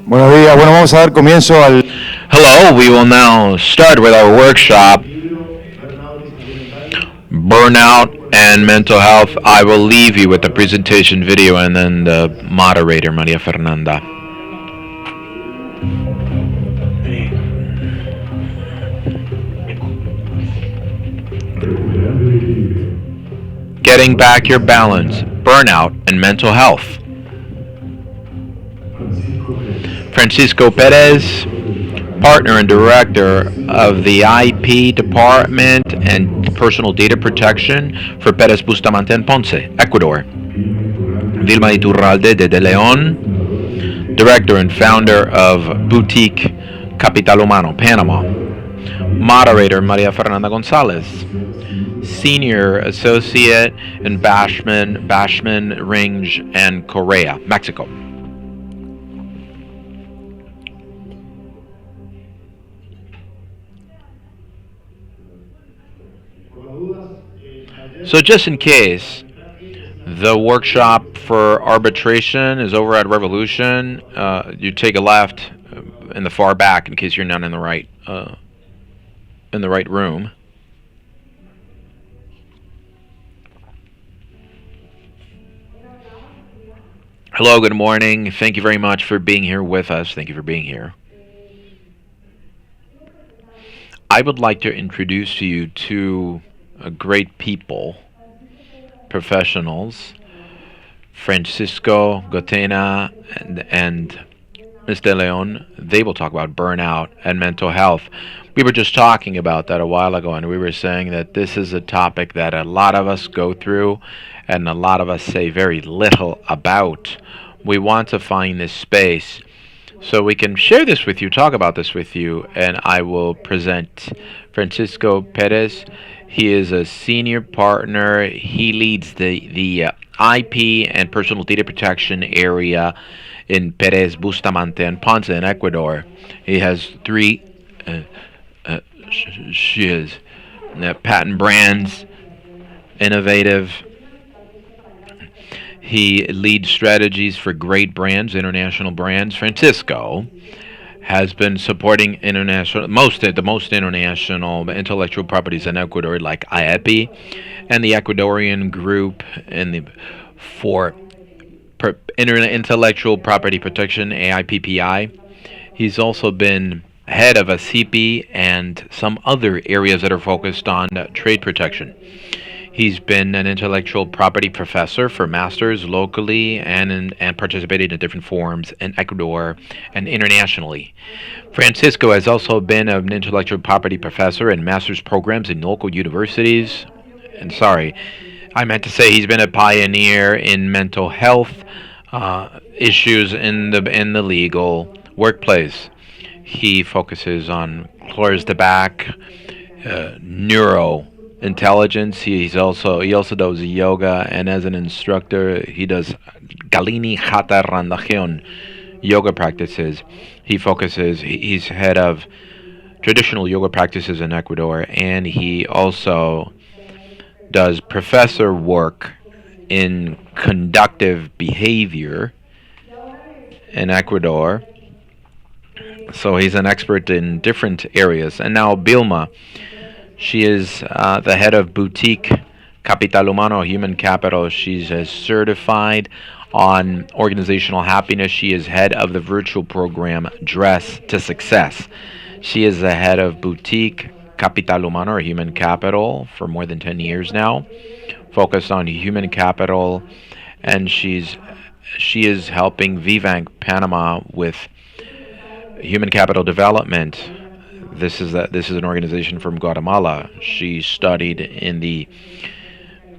Buenos días. Bueno, vamos a dar comienzo al Hello, we will now start with our workshop, Burnout and Mental Health. I will leave you with the presentation video and then the moderator, María Fernanda. Getting back your balance, burnout, and mental health. Francisco Perez, partner and director of the IP Department and Personal Data Protection for Perez, Bustamante, and Ponce, Ecuador. Vilma Iturralde de León, director and founder of Boutique Capital Humano, Panama. Moderator, María Fernanda González. Senior associate in Basham, Ringe, and Correa, Mexico. So just in case, the workshop for arbitration is over at Revolution. You take a left in the far back in case you're not in the right room. Hello, good morning. Thank you very much for being here with us. Thank you for being here. I would like to introduce to you two great people, professionals, Francisco Gotena and Mr. Leon. They will talk about burnout and mental health. We were just talking about that a while ago, and we were saying that this is a topic that a lot of us go through and a lot of us say very little about. We want to find this space so we can share this with you, talk about this with you, and I will present Francisco Perez. He is a senior partner. He leads the IP and personal data protection area in Perez, Bustamante, and Ponce in Ecuador. He has three patent brands, innovative. He leads strategies for great brands, international brands. Francisco has been supporting the most international intellectual properties in Ecuador, like ASIPI and the Ecuadorian group for intellectual property protection, AIPPI. He's also been head of ASIPI and some other areas that are focused on trade protection. He's been an intellectual property professor for masters locally and participated in different forums in Ecuador and internationally. Francisco has also been an intellectual property professor in master's programs in local universities. And sorry, I meant to say he's been a pioneer in mental health issues in the legal workplace. He focuses on close the back, neuro intelligence. He also does yoga, and as an instructor, he does Galini Hatha Randagion yoga practices. He's head of traditional yoga practices in Ecuador, and he also does professor work in conductive behavior in Ecuador. So he's an expert in different areas. And now Vilma. She is the head of Boutique Capital Humano, Human Capital. She's certified on organizational happiness. She is head of the virtual program Dress to Success. She is the head of Boutique Capital Humano, or Human Capital, for more than 10 years now, focused on human capital, and she is helping Vivank Panama with human capital development. This is an organization from Guatemala. She studied in the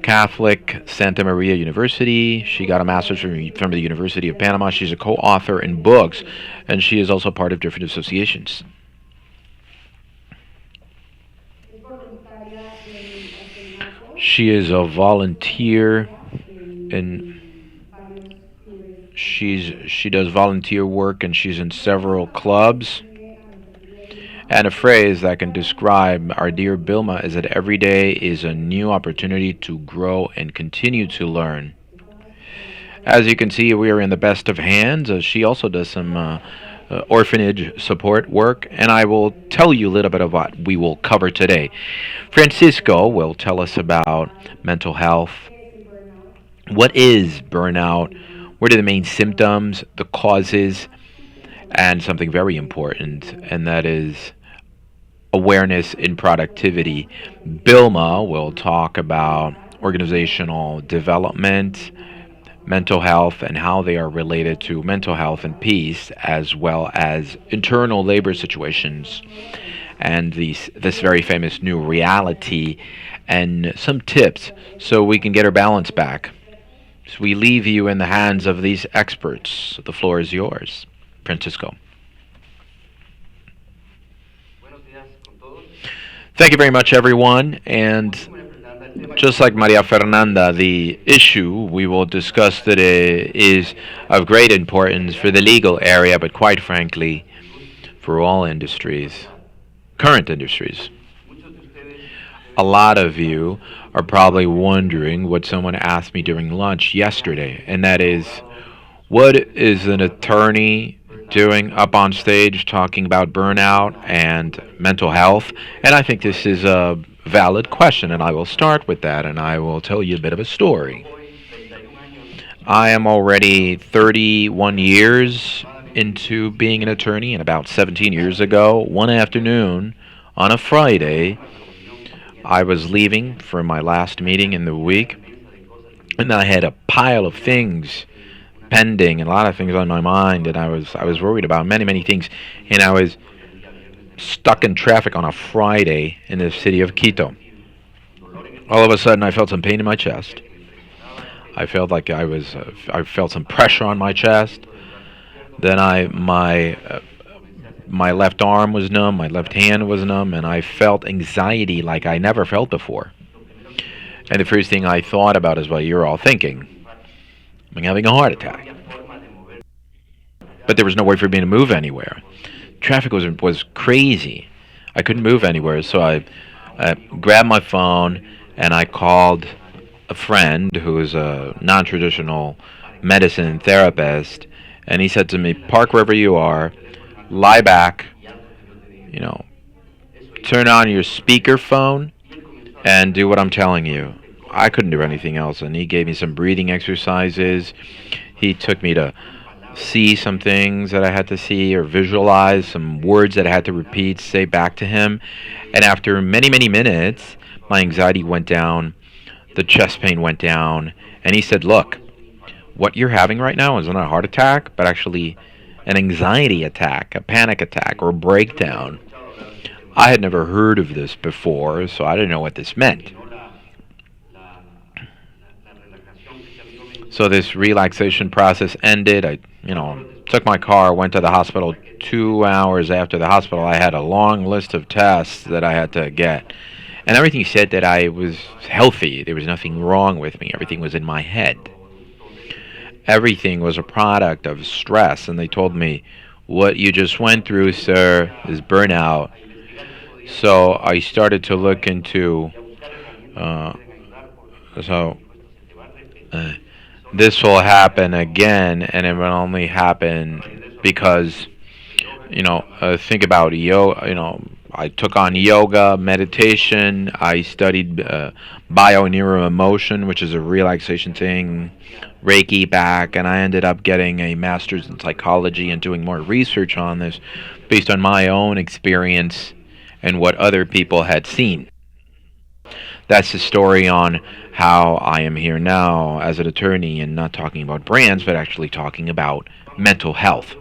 Catholic Santa Maria University. She got a master's from the University of Panama. She's a co-author in books, and she is also part of different associations. She is a volunteer, and she does volunteer work, and she's in several clubs. And a phrase that can describe our dear Vilma is that every day is a new opportunity to grow and continue to learn. As you can see, we are in the best of hands. She also does some orphanage support work, and I will tell you a little bit of what we will cover today. Francisco will tell us about mental health. What is burnout? What are the main symptoms, the causes, and something very important, and that is awareness in productivity. Vilma will talk about organizational development, mental health, and how they are related to mental health and peace, as well as internal labor situations and this very famous new reality, and some tips so we can get our balance back. So we leave you in the hands of these experts. The floor is yours, Francisco. Thank you very much, everyone. And just like Maria Fernanda, the issue we will discuss today is of great importance for the legal area, but quite frankly, for all industries, current industries. A lot of you are probably wondering what someone asked me during lunch yesterday, and that is, what is an attorney doing up on stage talking about burnout and mental health? And I think this is a valid question, and I will start with that, and I will tell you a bit of a story. I am already 31 years into being an attorney, and about 17 years ago, one afternoon on a Friday, I was leaving for my last meeting in the week, and I had a pile of things pending and a lot of things on my mind, and I was worried about many things, and I was stuck in traffic on a Friday in the city of Quito. All of a sudden, I felt some pain in my chest. I felt like I felt some pressure on my chest. Then my left arm was numb, my left hand was numb, and I felt anxiety like I never felt before. And the first thing I thought about is what you're all thinking. I'm having a heart attack. But there was no way for me to move anywhere. Traffic was crazy. I couldn't move anywhere, so I grabbed my phone and I called a friend who is a non-traditional medicine therapist, and he said to me, "Park wherever you are, lie back, you know, turn on your speakerphone, and do what I'm telling you." I couldn't do anything else, and he gave me some breathing exercises. He took me to see some things that I had to see or visualize, some words that I had to repeat, say back to him. And after many minutes, my anxiety went down, the chest pain went down, and he said, "Look, what you're having right now is not a heart attack, but actually an anxiety attack, a panic attack, or a breakdown." I had never heard of this before, so I didn't know what this meant. So this relaxation process ended. I, took my car, went to the hospital. 2 hours after the hospital, I had a long list of tests that I had to get. And everything said that I was healthy. There was nothing wrong with me. Everything was in my head. Everything was a product of stress. And they told me, "What you just went through, sir, is burnout." So I started to look into, so this will happen again, and it will only happen because, think about yoga. I took on yoga, meditation. I studied bio-neuroemotion, which is a relaxation thing, Reiki back, and I ended up getting a master's in psychology and doing more research on this based on my own experience and what other people had seen. That's the story on how I am here now as an attorney and not talking about brands, but actually talking about mental health.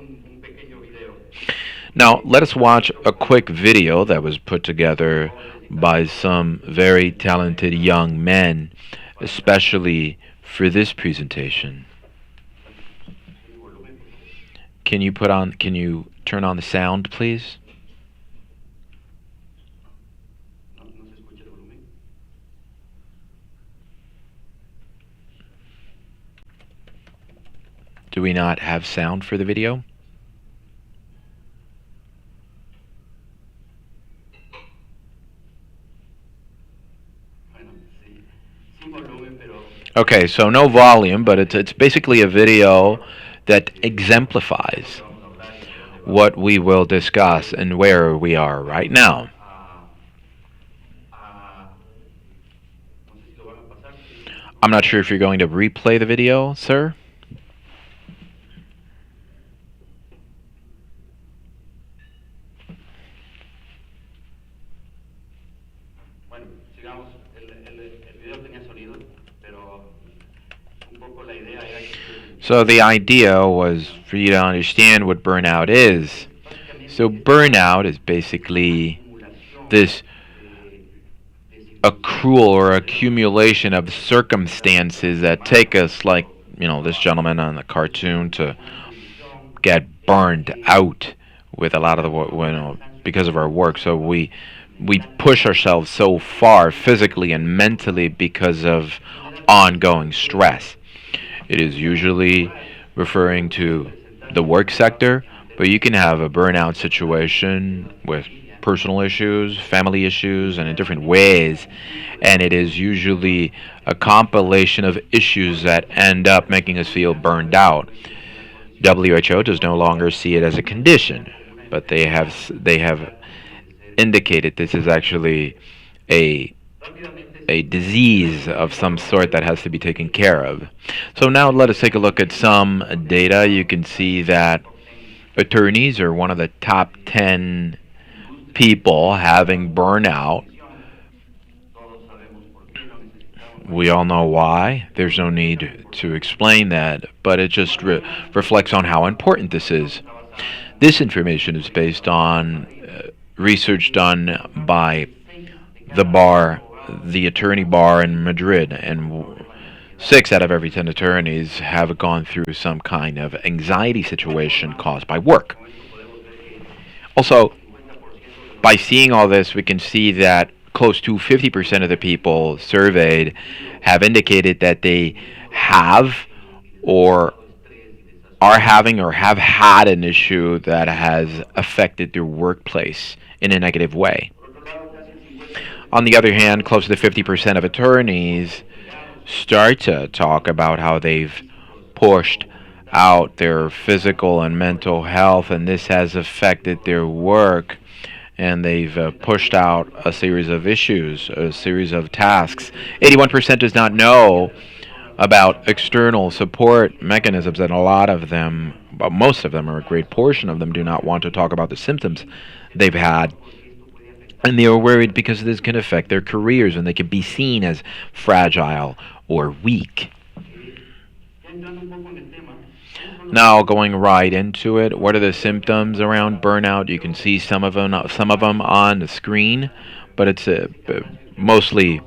Now, let us watch a quick video that was put together by some very talented young men, especially for this presentation. Can you turn on the sound, please? Do we not have sound for the video? Okay, so no volume, but it's basically a video that exemplifies what we will discuss and where we are right now. I'm not sure if you're going to replay the video, sir. So the idea was for you to understand what burnout is. So burnout is basically this accrual or accumulation of circumstances that take us, like, this gentleman on the cartoon, to get burned out with a lot of the, because of our work. So we push ourselves so far physically and mentally because of ongoing stress. It is usually referring to the work sector, but you can have a burnout situation with personal issues, family issues, and in different ways. And it is usually a compilation of issues that end up making us feel burned out. WHO does no longer see it as a condition, but they have indicated this is actually a disease of some sort that has to be taken care of. So now let us take a look at some data. You can see that attorneys are one of the top 10 people having burnout. We all know why. There's no need to explain that, but it just reflects on how important this is. This information is based on research done by the attorney bar in Madrid, and 6 out of every 10 attorneys have gone through some kind of anxiety situation caused by work. Also, by seeing all this, we can see that close to 50% of the people surveyed have indicated that they have or are having or have had an issue that has affected their workplace in a negative way. On the other hand, close to 50% of attorneys start to talk about how they've pushed out their physical and mental health, and this has affected their work, and they've pushed out a series of issues, a series of tasks. 81% does not know about external support mechanisms, and a lot of them, but most of them, or a great portion of them, do not want to talk about the symptoms they've had. And they are worried because this can affect their careers and they can be seen as fragile or weak. Now, going right into it, what are the symptoms around burnout? You can see some of them on the screen, but it's mostly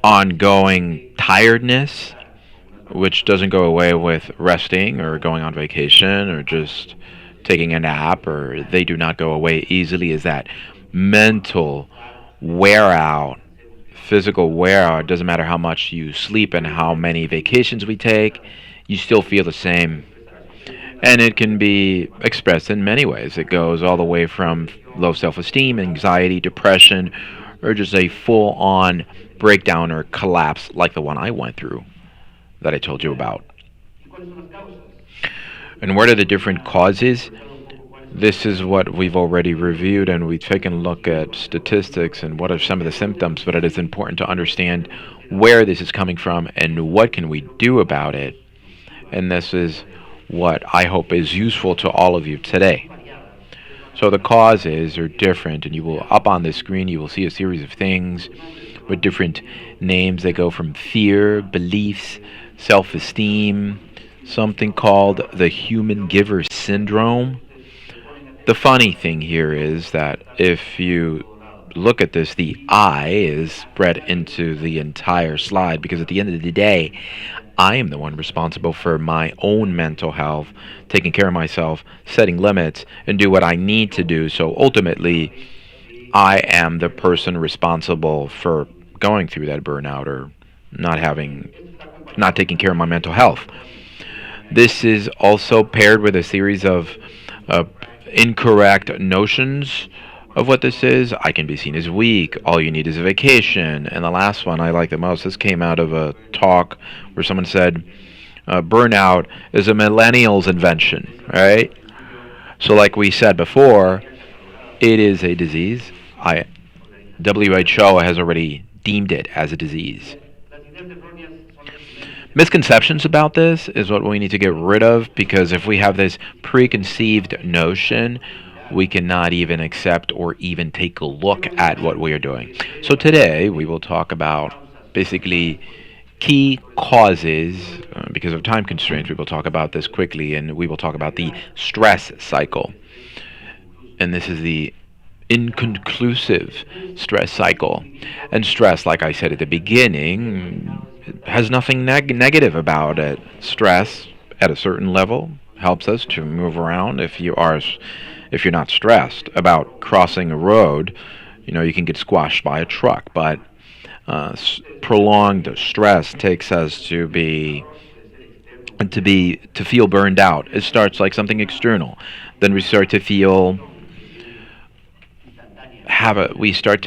ongoing tiredness, which doesn't go away with resting or going on vacation or just taking a nap, or they do not go away easily. Is that mental wear out, physical wear out? It doesn't matter how much you sleep and how many vacations we take, you still feel the same. And it can be expressed in many ways. It goes all the way from low self-esteem, anxiety, depression, or just a full-on breakdown or collapse like the one I went through that I told you about. And what are the different causes? This is what we've already reviewed, and we've taken a look at statistics and what are some of the symptoms, but it is important to understand where this is coming from and what can we do about it. And this is what I hope is useful to all of you today. So the causes are different, and you will, up on the screen, you will see a series of things with different names. They go from fear, beliefs, self-esteem, something called the human giver syndrome. The funny thing here is that if you look at this, the I is spread into the entire slide, because at the end of the day, I am the one responsible for my own mental health, taking care of myself, setting limits, and do what I need to do. So ultimately, I am the person responsible for going through that burnout or not taking care of my mental health. This is also paired with a series of incorrect notions of what this is. I can be seen as weak. All you need is a vacation. And the last one I like the most. This came out of a talk where someone said, burnout is a millennial's invention, right? So, like we said before, it is a disease. WHO has already deemed it as a disease. Misconceptions about this is what we need to get rid of, because if we have this preconceived notion, we cannot even accept or even take a look at what we are doing. So today we will talk about basically key causes. Because of time constraints, we will talk about this quickly, and we will talk about the stress cycle. And this is the inconclusive stress cycle. And stress, like I said at the beginning, has nothing negative about it. Stress at a certain level helps us to move around. If you're not stressed about crossing a road, you can get squashed by a truck. But prolonged stress takes us to feel burned out. It starts like something external. Then we start to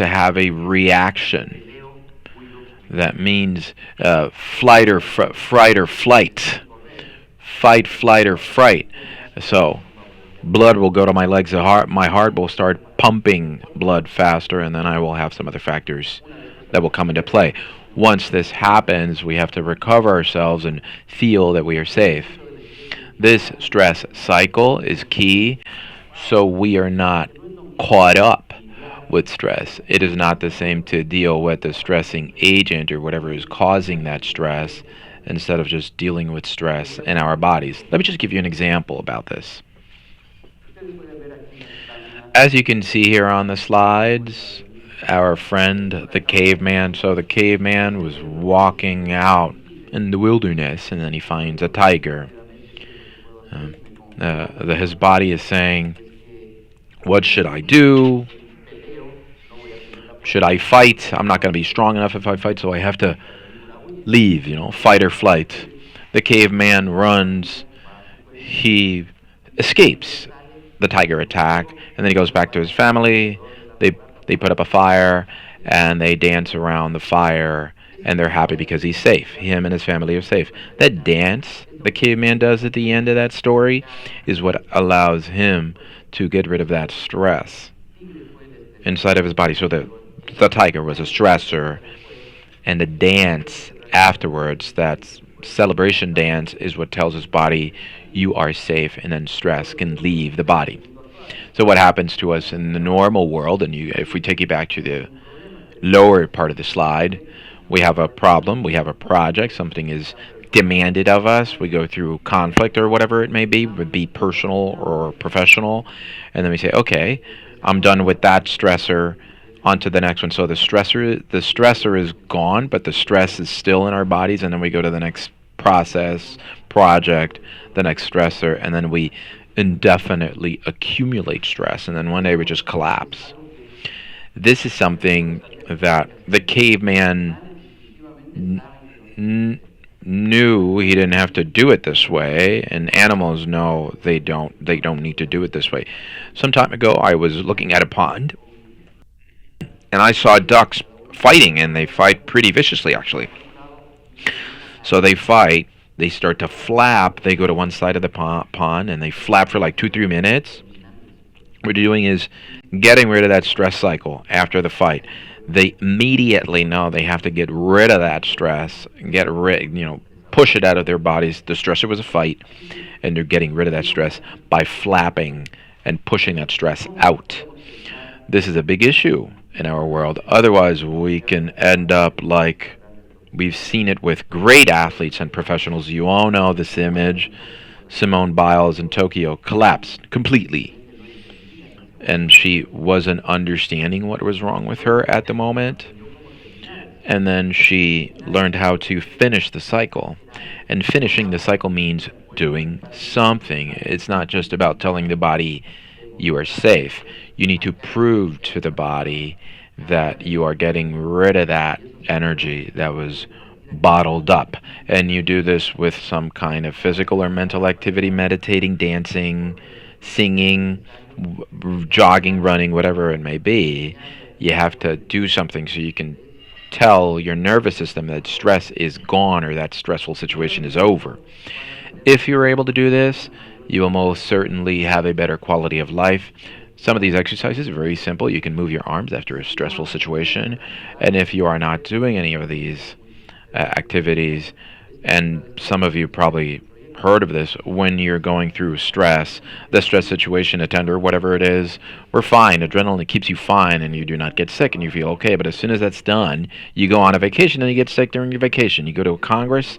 have a reaction. That means flight or flight. Fight, flight, or fright. So blood will go to my legs. My heart will start pumping blood faster, and then I will have some other factors that will come into play. Once this happens, we have to recover ourselves and feel that we are safe. This stress cycle is key, so we are not caught up with stress. It is not the same to deal with the stressing agent or whatever is causing that stress, instead of just dealing with stress in our bodies. Let me just give you an example about this. As you can see here on the slides, our friend, the caveman. So the caveman was walking out in the wilderness, and then he finds a tiger. His body is saying, what should I do? Should I fight? I'm not going to be strong enough if I fight, so I have to leave, fight or flight. The caveman runs. He escapes the tiger attack, and then he goes back to his family. They put up a fire, and they dance around the fire, and they're happy because he's safe. Him and his family are safe. That dance the caveman does at the end of that story is what allows him to get rid of that stress inside of his body. So the tiger was a stressor, and the dance afterwards, that celebration dance, is what tells his body you are safe, and then stress can leave the body. So what happens to us in the normal world, and if we take you back to the lower part of the slide, we have a problem, we have a project, something is demanded of us, we go through conflict or whatever it may be, would be personal or professional, and then we say, okay, I'm done with that stressor, on to the next one. So the stressor is gone, but the stress is still in our bodies, and then we go to the next project, the next stressor, and then we indefinitely accumulate stress, and then one day we just collapse. This is something that the caveman knew he didn't have to do it this way, and animals know they don't need to do it this way. Some time ago, I was looking at a pond, and I saw ducks fighting, and they fight pretty viciously, actually. So they fight, they start to flap, they go to one side of the pond, and they flap for like 2-3 minutes. What they're doing is getting rid of that stress cycle after the fight. They immediately know they have to get rid of that stress, push it out of their bodies. The stressor was a fight, and they're getting rid of that stress by flapping and pushing that stress out. This is a big issue in our world. Otherwise, we can end up like we've seen it with great athletes and professionals. You all know this image. Simone Biles in Tokyo collapsed completely, and she wasn't understanding what was wrong with her at the moment. And then she learned how to finish the cycle. And finishing the cycle means doing something. It's not just about telling the body you are safe. You need to prove to the body that you are getting rid of that energy that was bottled up. And you do this with some kind of physical or mental activity, meditating, dancing, singing, jogging, running, whatever it may be. You have to do something so you can tell your nervous system that stress is gone or that stressful situation is over. If you're able to do this, you will most certainly have a better quality of life. Some of these exercises are very simple. You can move your arms after a stressful situation. And if you are not doing any of these activities, and some of you probably heard of this, when you're going through stress, the stress situation, a tender, whatever it is, we're fine. Adrenaline keeps you fine and you do not get sick and you feel okay. But as soon as that's done, you go on a vacation and you get sick during your vacation. You go to a Congress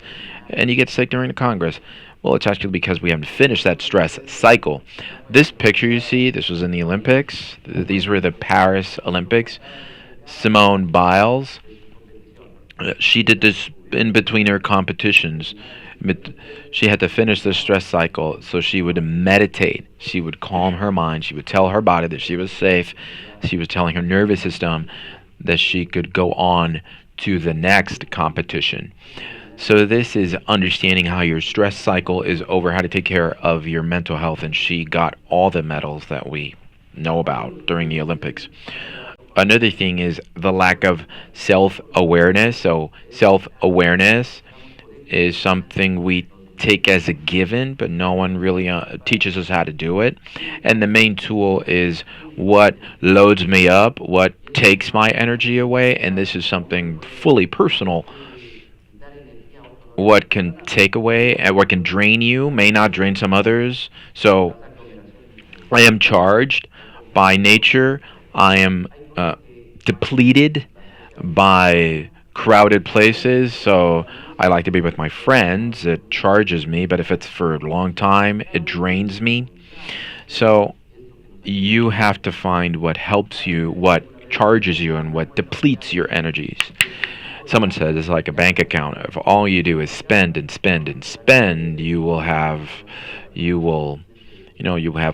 and you get sick during the Congress. Well, it's actually because we haven't finished that stress cycle. This picture you see, this was in the Olympics. These were the Paris Olympics. Simone Biles, she did this in between her competitions. She had to finish the stress cycle, so she would meditate. She would calm her mind. She would tell her body that she was safe. She was telling her nervous system that she could go on to the next competition. So this is understanding how your stress cycle is over, how to take care of your mental health, and she got all the medals that we know about during the Olympics. Another thing is the lack of self-awareness. So self-awareness is something we take as a given, but no one really teaches us how to do it. And the main tool is what loads me up, what takes my energy away, and this is something fully personal. What can take away and what can drain you may not drain some others. So I am charged by nature. I am depleted by crowded places. So I like to be with my friends. It charges me, but if it's for a long time, it drains me. So you have to find what helps you, what charges you, and what depletes your energies. Someone says it's like a bank account. If all you do is spend and spend and spend, you will have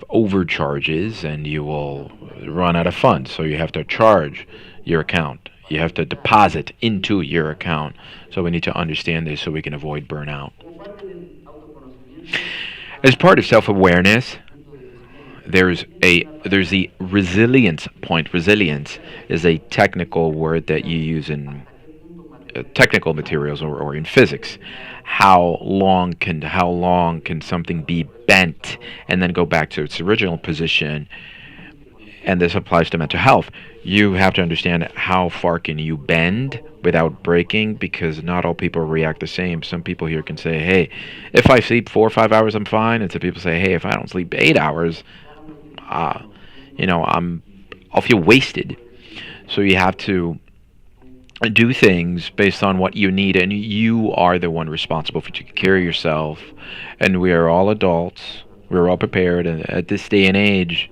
overcharges and you will run out of funds. So you have to charge your account. You have to deposit into your account. So we need to understand this so we can avoid burnout. As part of self-awareness, there's the resilience point. Resilience is a technical word that you use in technical materials or in physics. How long can something be bent and then go back to its original position? And this applies to mental health. You have to understand how far can you bend without breaking, because not all people react the same. Some people here can say, hey, if I sleep 4 or 5 hours, I'm fine. And some people say, hey, if I don't sleep 8 hours, I'll feel wasted. So you have to do things based on what you need, and you are the one responsible for taking care of yourself. And we are all adults. We're all prepared. And at this day and age,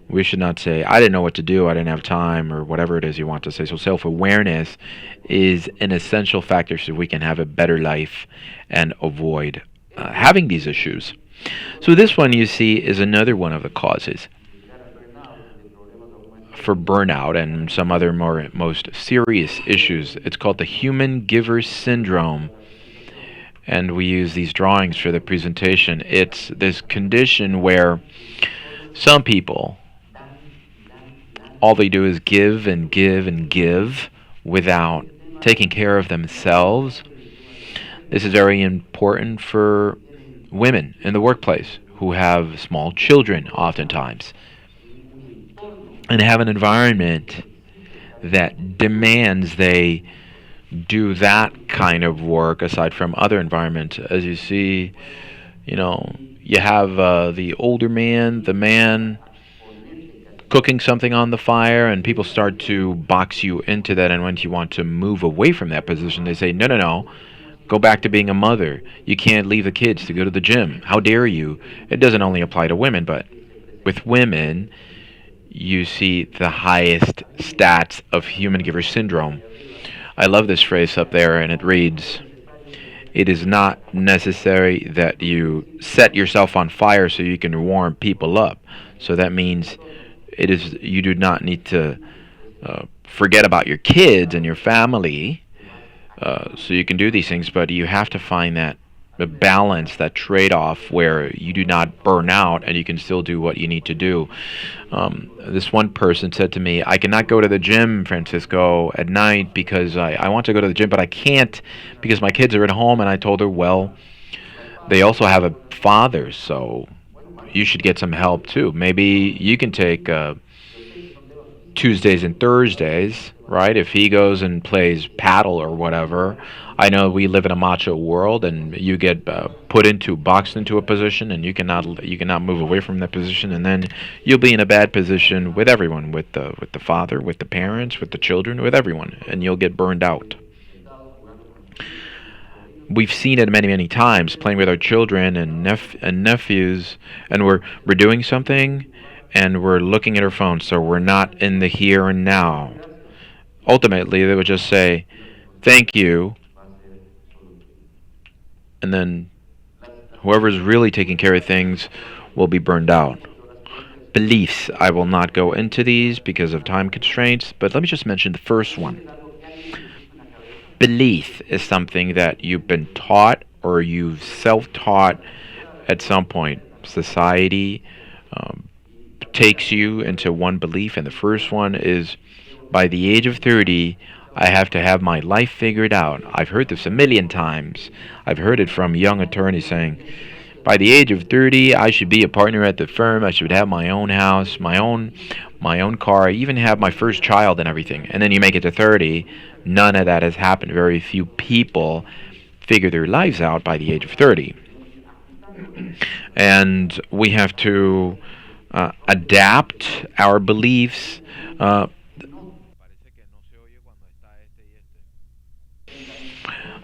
we should not say, I didn't know what to do, I didn't have time, or whatever it is you want to say. So self-awareness is an essential factor so we can have a better life and avoid having these issues. So this one, you see, is another one of the causes for burnout and some other most serious issues. It's called the human giver syndrome. And we use these drawings for the presentation. It's this condition where some people, all they do is give and give and give without taking care of themselves. This is very important for women in the workplace who have small children oftentimes and have an environment that demands they do that kind of work aside from other environments. As you see, you have the older man, the man cooking something on the fire, and people start to box you into that, and when you want to move away from that position, they say, no, go back to being a mother. You can't leave the kids to go to the gym. How dare you? It doesn't only apply to women, but with women, you see the highest stats of human giver syndrome. I love this phrase up there, and it reads, it is not necessary that you set yourself on fire so you can warm people up. So that means you do not need to forget about your kids and your family so you can do these things, but you have to find that balance, that trade-off where you do not burn out and you can still do what you need to do. This one person said to me, I cannot go to the gym, Francisco, at night because I want to go to the gym, but I can't because my kids are at home. And I told her, well, they also have a father, so you should get some help too. Maybe you can take Tuesdays and Thursdays, right? If he goes and plays paddle or whatever, I know we live in a macho world, and you get boxed into a position, and you cannot move away from that position, and then you'll be in a bad position with everyone, with the father, with the parents, with the children, with everyone, and you'll get burned out. We've seen it many, many times playing with our children and nephews, and we're doing something, and we're looking at our phones, so we're not in the here and now. Ultimately, they would just say, "Thank you," and then whoever's really taking care of things will be burned out. Beliefs. I will not go into these because of time constraints, but let me just mention the first one. Belief is something that you've been taught or you've self-taught at some point. Society takes you into one belief, and the first one is, by the age of 30, I have to have my life figured out. I've heard this a million times. I've heard it from young attorneys saying, by the age of 30, I should be a partner at the firm. I should have my own house, my own car. I even have my first child and everything. And then you make it to 30. None of that has happened. Very few people figure their lives out by the age of 30. And we have to adapt our beliefs.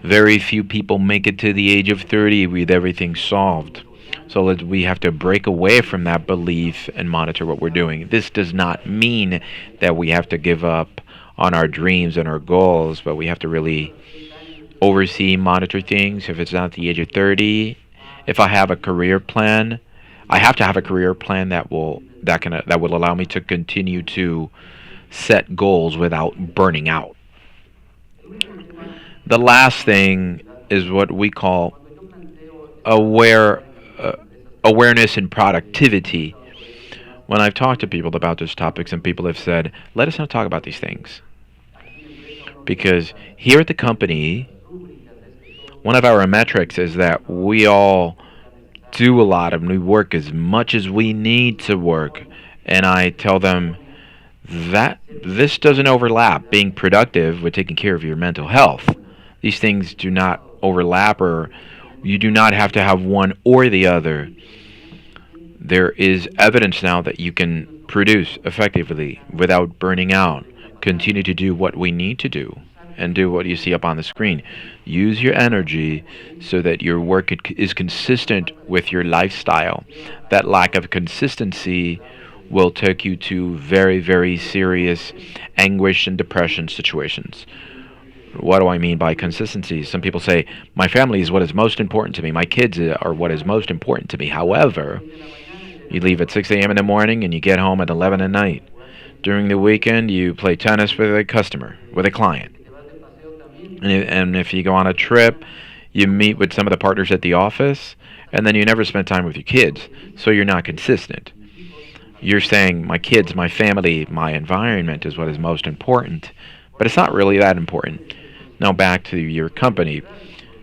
Very few people make it to the age of 30 with everything solved. So we have to break away from that belief and monitor what we're doing. This does not mean that we have to give up on our dreams and our goals, but we have to really oversee, monitor things. If it's not the age of 30, if I have a career plan, I have to have a career plan that will allow me to continue to set goals without burning out. The last thing is what we call awareness and productivity. When I've talked to people about these topics, and people have said, let us not talk about these things. Because here at the company, one of our metrics is that we all do a lot and we work as much as we need to work. And I tell them that this doesn't overlap, being productive with taking care of your mental health. These things do not overlap, or you do not have to have one or the other. There is evidence now that you can produce effectively without burning out. Continue to do what we need to do and do what you see up on the screen. Use your energy so that your work is consistent with your lifestyle. That lack of consistency will take you to very, very serious anguish and depression situations. What do I mean by consistency? Some people say, my family is what is most important to me. My kids are what is most important to me. However, you leave at 6 a.m. in the morning and you get home at 11 at night. During the weekend, you play tennis with a customer, with a client. And if you go on a trip, you meet with some of the partners at the office, and then you never spend time with your kids. So you're not consistent. You're saying, my kids, my family, my environment is what is most important. But it's not really that important. Now back to your company.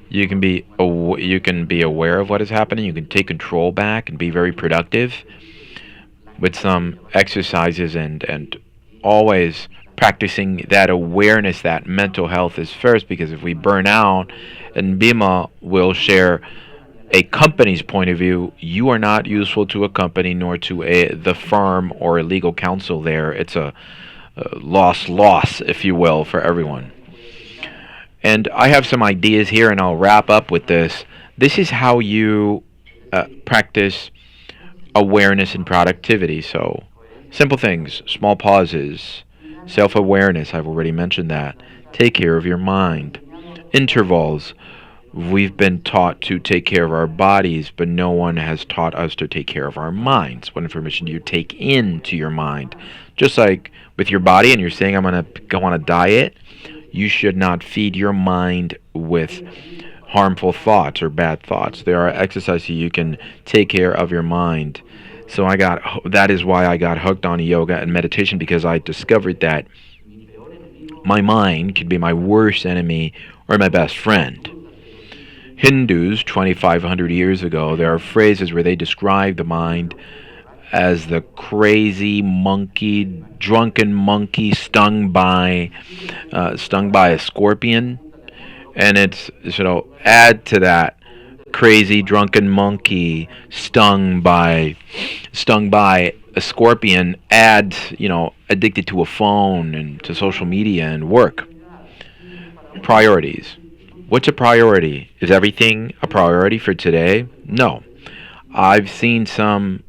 You can be aware of what is happening. You can take control back and be very productive with some exercises and always practicing that awareness that mental health is first, because if we burn out, and Vilma will share a company's point of view, you are not useful to a company nor to the firm or a legal counsel there. It's a loss, if you will, for everyone. And I have some ideas here, and I'll wrap up with this. This is how you practice awareness and productivity. So, simple things, small pauses, self-awareness, I've already mentioned that. Take care of your mind. Intervals. We've been taught to take care of our bodies, but no one has taught us to take care of our minds. What information do you take into your mind? Just like with your body, and you're saying, I'm going to go on a diet, you should not feed your mind with harmful thoughts or bad thoughts. There are exercises you can take care of your mind. So that is why I got hooked on yoga and meditation, because I discovered that my mind could be my worst enemy or my best friend. Hindus 2,500 years ago, there are phrases where they describe the mind as the crazy monkey, drunken monkey stung by a scorpion, and it's add to that crazy drunken monkey stung by a scorpion, add addicted to a phone and to social media and work. Priorities. What's a priority? Is everything a priority for today? No. I've seen some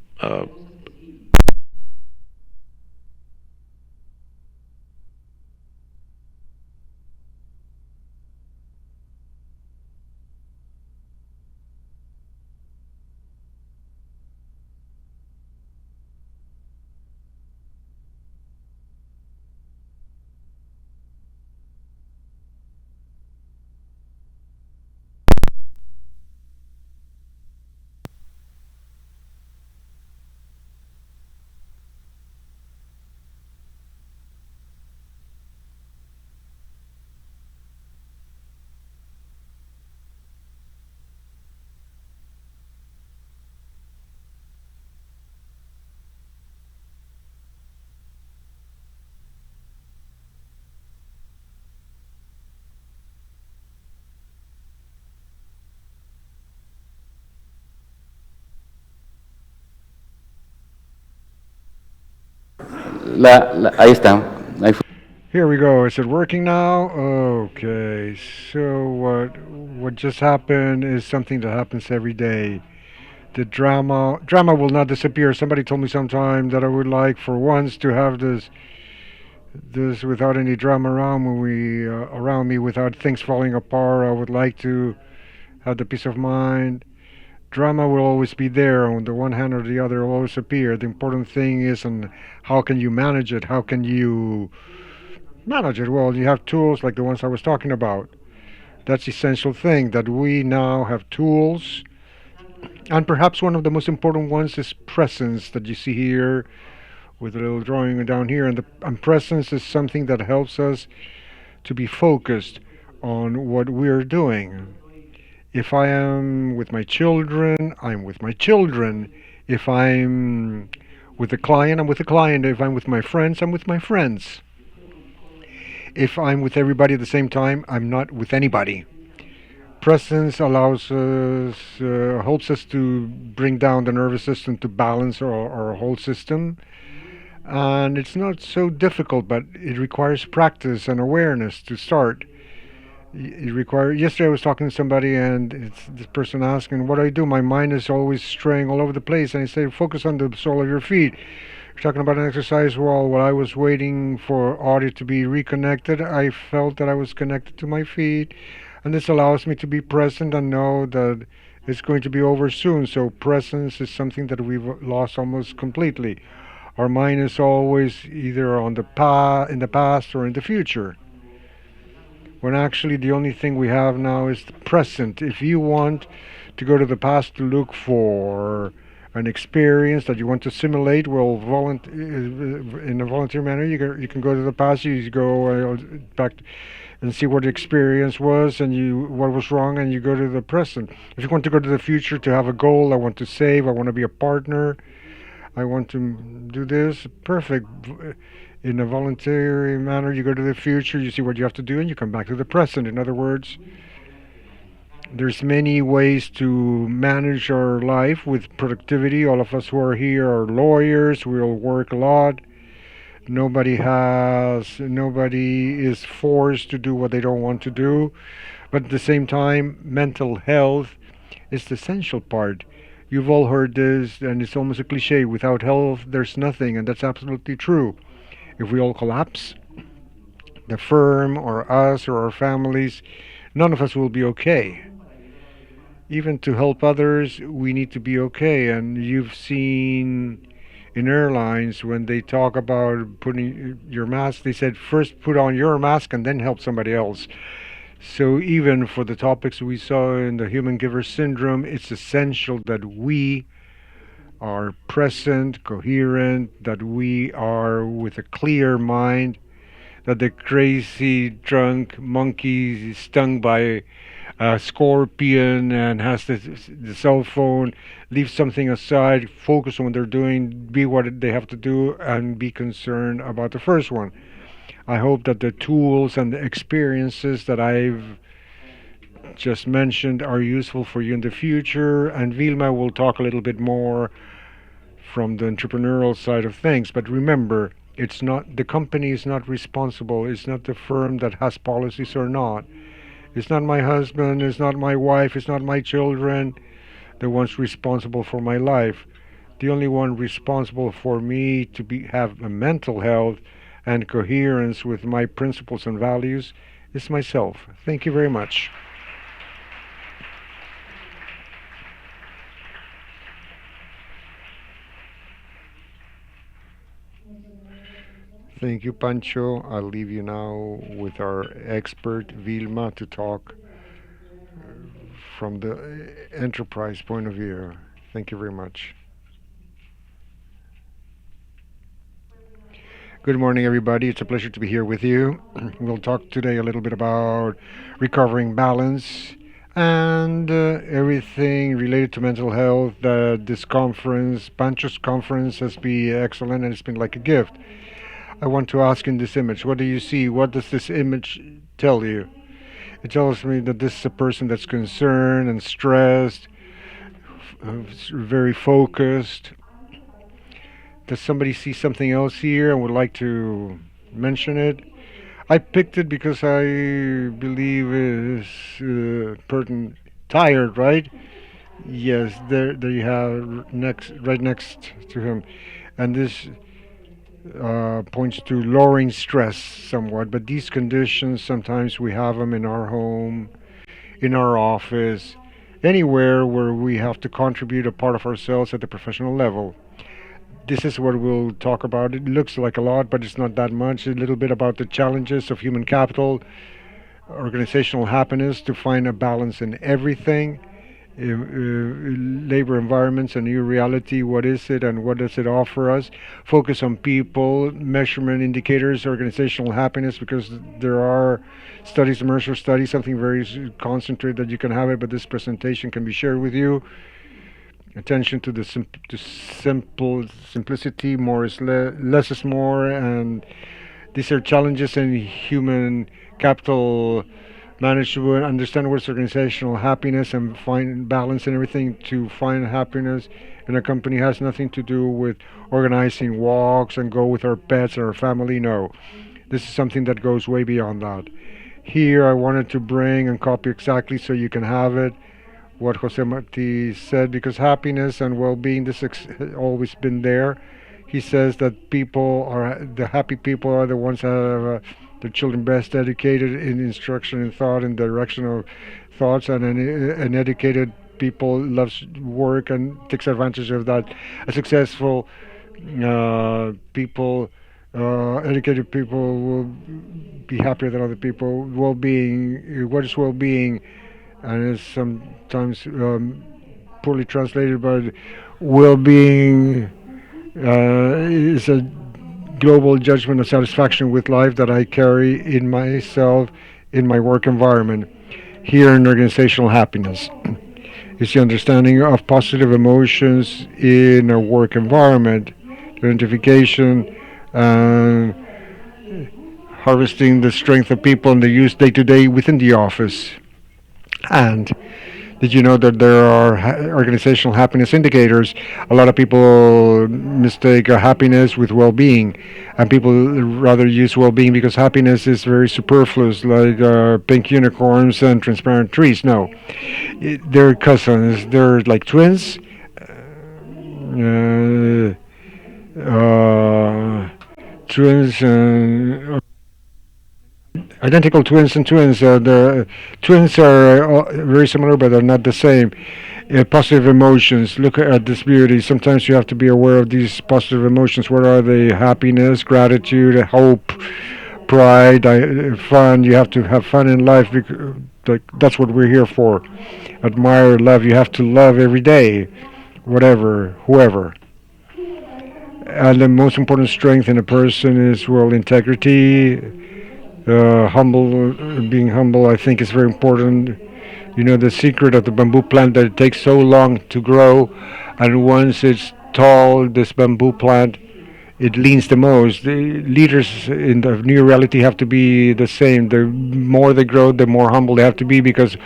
Ahí está. Ahí fue. Here we go. Is it working now? Okay. So what just happened is something that happens every day. The drama will not disappear. Somebody told me sometime that I would like for once to have this without any drama around around me, without things falling apart. I would like to have the peace of mind. Drama will always be there. On the one hand or the other, it will always appear. The important thing is, and how can you manage it? How can you manage it? Well, you have tools like the ones I was talking about. That's the essential thing, that we now have tools. And perhaps one of the most important ones is presence, that you see here with a little drawing down here. And presence is something that helps us to be focused on what we're doing. If I am with my children, I'm with my children. If I'm with a client, I'm with a client. If I'm with my friends, I'm with my friends. If I'm with everybody at the same time, I'm not with anybody. Presence allows us, helps us to bring down the nervous system, to balance our whole system. And it's not so difficult, but it requires practice and awareness to start. Yesterday I was talking to somebody, and it's this person asking, what do I do? My mind is always straying all over the place. And I say, focus on the sole of your feet. You're talking about an exercise. Well, while I was waiting for audio to be reconnected, I felt that I was connected to my feet. And this allows me to be present and know that it's going to be over soon. So presence is something that we've lost almost completely. Our mind is always either in the past or in the future, when actually the only thing we have now is the present. If you want to go to the past to look for an experience that you want to simulate, well, in a volunteer manner, you can go to the past. You go back and see what the experience was and what was wrong, and you go to the present. If you want to go to the future to have a goal, I want to save, I want to be a partner, I want to do this, perfect. In a voluntary manner, you go to the future, you see what you have to do, and you come back to the present. In other words, there's many ways to manage our life with productivity. All of us who are here are lawyers. We'll work a lot. Nobody is forced to do what they don't want to do. But at the same time, mental health is the essential part. You've all heard this, and it's almost a cliche. Without health, there's nothing, and that's absolutely true. If we all collapse, the firm or us or our families, none of us will be okay. Even to help others, we need to be okay. And you've seen in airlines when they talk about putting your mask, they said first put on your mask and then help somebody else. So even for the topics we saw in the human giver syndrome, it's essential that we are present, coherent, that we are with a clear mind, that the crazy drunk monkey stung by a scorpion and has the cell phone, leave something aside, focus on what they're doing, be what they have to do, and be concerned about the first one. I hope that the tools and the experiences that I've just mentioned are useful for you in the future. And Vilma will talk a little bit more from the entrepreneurial side of things. But remember, it's not the company is not responsible. It's not the firm that has policies or not. It's not my husband. It's not my wife. It's not my children. The ones responsible for my life. The only one responsible for me to have a mental health and coherence with my principles and values is myself. Thank you very much. Thank you, Pancho. I'll leave you now with our expert, Vilma, to talk from the enterprise point of view. Thank you very much. Good morning, everybody. It's a pleasure to be here with you. We'll talk today a little bit about recovering balance and everything related to mental health. This conference, Pancho's conference, has been excellent and it's been like a gift. I want to ask in this image, what do you see? What does this image tell you? It tells me that this is a person that's concerned and stressed, very focused. Does somebody see something else here and would like to mention it? I picked it because I believe is pertinent. Tired, right? Yes, there you have right next to him, and this points to lowering stress somewhat. But these conditions sometimes we have them in our home, in our office, anywhere where we have to contribute a part of ourselves at the professional level. This is what we'll talk about. It looks like a lot, but it's not that much. A little bit about the challenges of human capital, organizational happiness, to find a balance in everything. Labor environments, a new reality. What is it and what does it offer us? Focus on people, measurement indicators, organizational happiness, because there are studies, immersive studies, something very concentrated that you can have it, but this presentation can be shared with you. Attention to the simple simplicity, more is less is more, and these are challenges in human capital management. Understand what's organizational happiness and find balance and everything. To find happiness in a company has nothing to do with organizing walks and go with our pets or our family. No, this is something that goes way beyond that. Here I wanted to bring and copy exactly so you can have it what Jose Marti said, because happiness and well-being, this has always been there. He says that the happy people are the ones that have their children best educated in instruction and thought and direction of thoughts, and an educated people loves work and takes advantage of that. A successful people, educated people will be happier than other people. Well-being, what is well-being? And it's sometimes poorly translated, but well-being is a global judgment of satisfaction with life that I carry in myself, in my work environment. Here in organizational happiness is the understanding of positive emotions in a work environment, identification, and harvesting the strength of people and the use day to day within the office. And did you know that there are organizational happiness indicators? A lot of people mistake happiness with well-being, and people rather use well-being because happiness is very superfluous, like pink unicorns and transparent trees. No, they're cousins. They're like twins. Twins and identical twins and twins. The twins are very similar, but they're not the same. Positive emotions. Look at this beauty. Sometimes you have to be aware of these positive emotions. What are they? Happiness, gratitude, hope, pride, fun. You have to have fun in life. Because, like, that's what we're here for. Admire, love. You have to love every day, whatever, whoever. And the most important strength in a person is, well, integrity. Humble, being humble, I think, is very important. You know the secret of the bamboo plant that it takes so long to grow, and once it's tall, this bamboo plant it leans the most. The leaders in the new reality have to be the same. The more they grow, the more humble they have to be because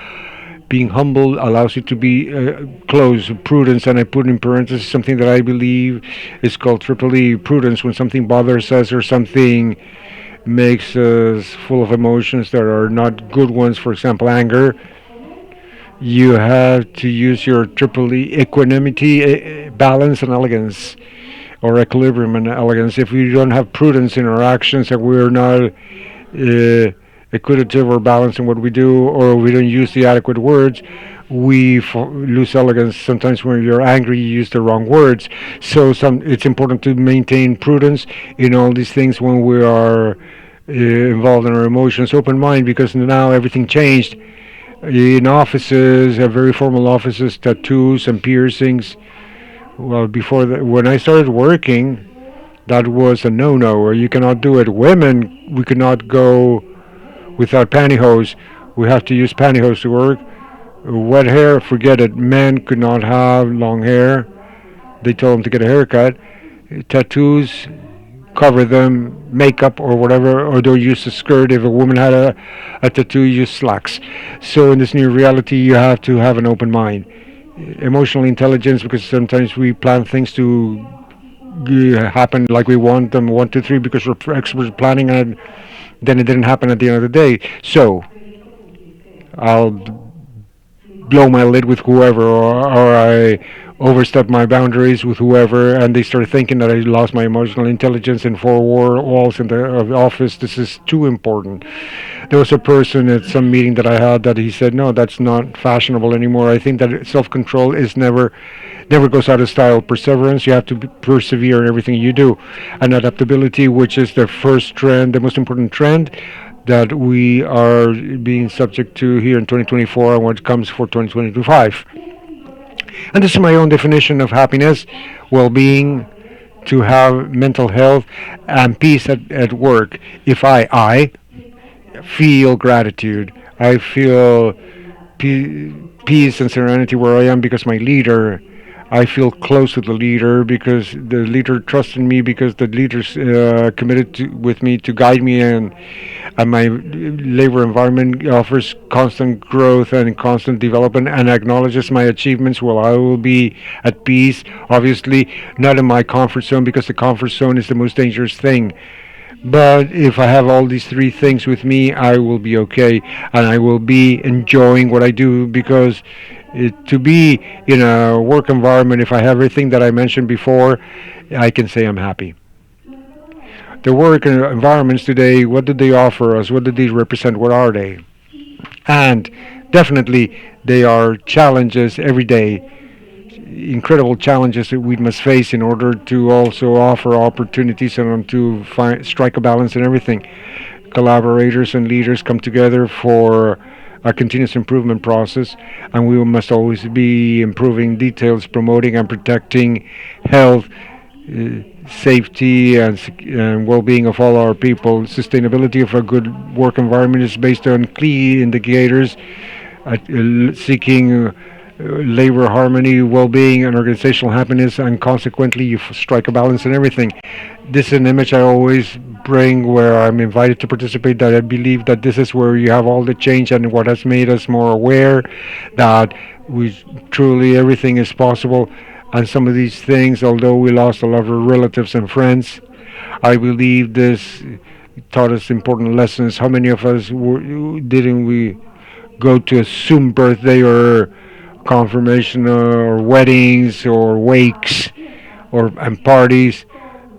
being humble allows you to be close. Prudence, and I put in parentheses something that I believe is called triple E prudence. When something bothers us or something makes us full of emotions that are not good ones, for example, anger, you have to use your triple E equanimity, balance, and elegance, or equilibrium and elegance. If we don't have prudence in our actions and we're not equitative or balanced in what we do, or we don't use the adequate words, we lose elegance. Sometimes when you're angry, you use the wrong words. So it's important to maintain prudence in all these things when we are involved in our emotions. Open mind, because now everything changed. In offices, very formal offices, tattoos and piercings. Well, before when I started working, that was a no-no, or you cannot do it. Women, we could not go without pantyhose. We have to use pantyhose to work. Wet hair, forget it. Men could not have long hair. They told them to get a haircut. Tattoos, cover them. Makeup or whatever, or don't use a skirt. If a woman had a tattoo, use slacks. So in this new reality, you have to have an open mind. Emotional intelligence, because sometimes we plan things to happen like we want them, 1, 2, 3, because we're experts planning, and then it didn't happen at the end of the day. So I'll blow my lid with whoever, or I overstep my boundaries with whoever, and they start thinking that I lost my emotional intelligence in four walls in the office. This is too important. There was a person at some meeting that I had that he said, no, that's not fashionable anymore. I think that self-control is never goes out of style. Perseverance, you have to persevere in everything you do. And adaptability, which is the first trend, the most important trend that we are being subject to here in 2024 and what comes for 2025. And this is my own definition of happiness, well-being, to have mental health and peace at work. If I feel gratitude, I feel peace and serenity where I am because my leader, I feel close to the leader because the leader trusts in me, because the leader's committed with me to guide me, and my labor environment offers constant growth and constant development and acknowledges my achievements. Well, I will be at peace. Obviously, not in my comfort zone, because the comfort zone is the most dangerous thing. But if I have all these three things with me, I will be okay, and I will be enjoying what I do, because to be in a work environment, if I have everything that I mentioned before, I can say I'm happy. The work environments today, what do they offer us? What do they represent? What are they? And definitely, they are challenges every day, incredible challenges that we must face in order to also offer opportunities and to strike a balance in everything. Collaborators and leaders come together for a continuous improvement process, and we must always be improving details, promoting and protecting health, safety, and well-being of all our people. Sustainability of a good work environment is based on key indicators, seeking labor harmony, well-being, and organizational happiness, and consequently you strike a balance in everything. This is an image I always bring where I'm invited to participate, that I believe that this is where you have all the change and what has made us more aware that we truly everything is possible. And some of these things, although we lost a lot of relatives and friends, I believe this taught us important lessons. How many of us didn't we go to a Zoom birthday or confirmation or weddings or wakes or and parties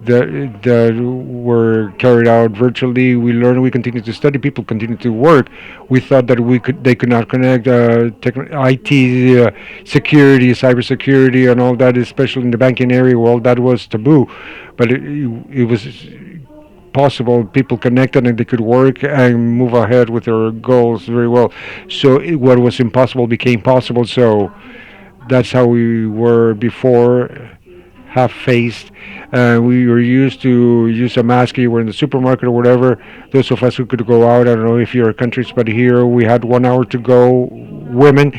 that were carried out virtually? We learned, we continue to study, people continue to work. We thought that they could not connect IT, security, cybersecurity, and all that, especially in the banking area. Well, that was taboo, but it was possible. People connected and they could work and move ahead with their goals very well. So what was impossible became possible. So that's how we were before, have faced. We were used to use a mask. You were in the supermarket or whatever. Those of us who could go out, I don't know if your countries, but here we had 1 hour to go, women,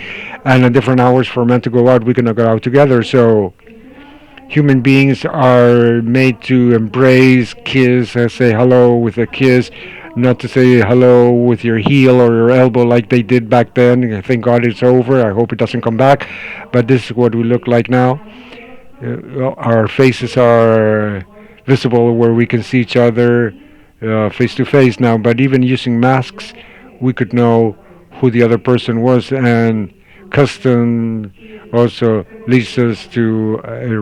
and a different hours for men to go out. We cannot go out together. So human beings are made to embrace, kiss, say hello with a kiss, not to say hello with your heel or your elbow like they did back then. Thank God it's over. I hope it doesn't come back. But this is what we look like now. Our faces are visible where we can see each other face to face now. But even using masks, we could know who the other person was, and custom also leads us to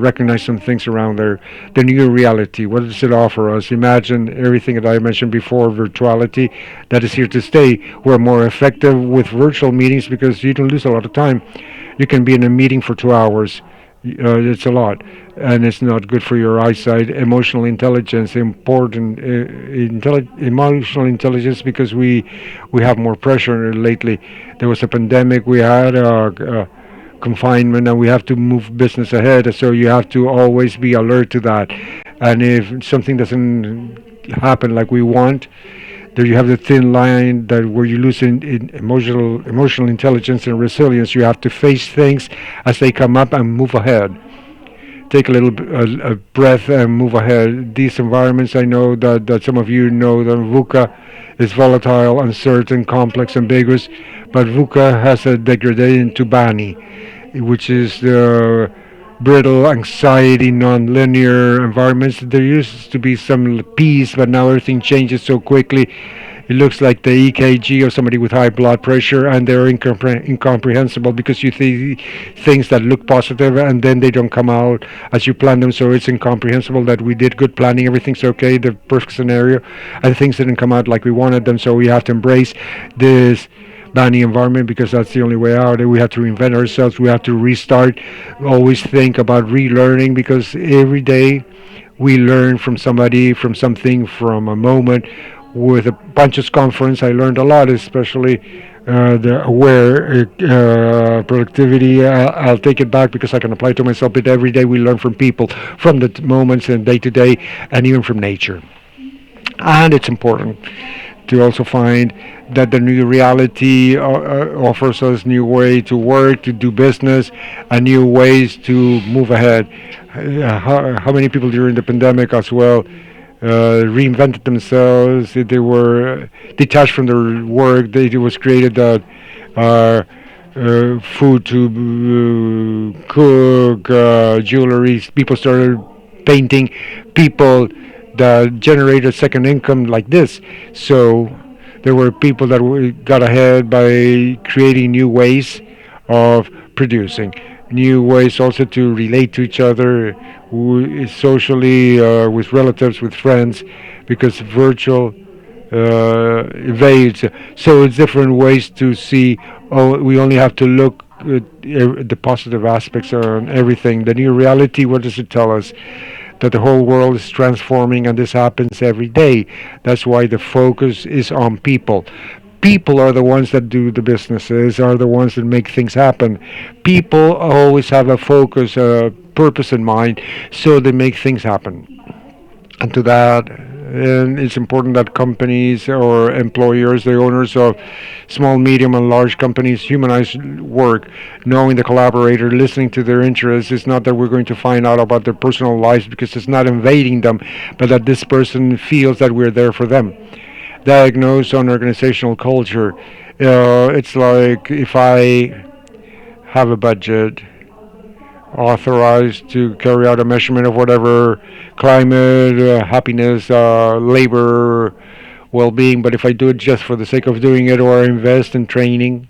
recognize some things around there. The new reality, what does it offer us? Imagine everything that I mentioned before, virtuality, that is here to stay. We're more effective with virtual meetings because you don't lose a lot of time. You can be in a meeting for 2 hours. It's a lot, and it's not good for your eyesight. Emotional intelligence, important. Emotional intelligence, because we have more pressure lately. There was a pandemic. We had confinement, and we have to move business ahead. So you have to always be alert to that. And if something doesn't happen like we want, there you have the thin line that where you lose in emotional intelligence and resilience. You have to face things as they come up and move ahead. Take a little a breath and move ahead. These environments, I know that some of you know that VUCA is volatile, uncertain, complex, ambiguous, but VUCA has a degradation to BANI, which is the brittle, anxiety, non-linear environments. There used to be some peace, but now everything changes so quickly. It looks like the EKG of somebody with high blood pressure, and they're incomprehensible because you see things that look positive and then they don't come out as you plan them. So it's incomprehensible that we did good planning, everything's okay, the perfect scenario, and things didn't come out like we wanted them. So we have to embrace this banning environment because that's the only way out. We have to reinvent ourselves. We have to restart. Always think about relearning because every day we learn from somebody, from something, from a moment. With a Bunches conference, I learned a lot, especially the aware productivity. I'll take it back because I can apply it to myself. But every day we learn from people, from the moments and day to day, and even from nature. And it's important to also find that the new reality offers us new way to work, to do business, and new ways to move ahead. How many people during the pandemic as well reinvented themselves? They were detached from their work. It was created that food to cook, jewelry. People started painting. People that generated second income like this. So there were people that got ahead by creating new ways of producing, new ways also to relate to each other socially, with relatives, with friends, because virtual evades. So it's different ways to see. Oh, we only have to look at the positive aspects on everything. The new reality, what does it tell us? That the whole world is transforming, and this happens every day. That's why the focus is on people. People are the ones that do the businesses, are the ones that make things happen. People always have a focus, a purpose in mind, so they make things happen. And to that, and it's important that companies or employers, the owners of small, medium, and large companies, humanize work, knowing the collaborator, listening to their interests. It's not that we're going to find out about their personal lives because it's not invading them, but that this person feels that we're there for them. Diagnose on organizational culture. It's like if I have a budget authorized to carry out a measurement of whatever climate, happiness, labor, well-being. But if I do it just for the sake of doing it or invest in training,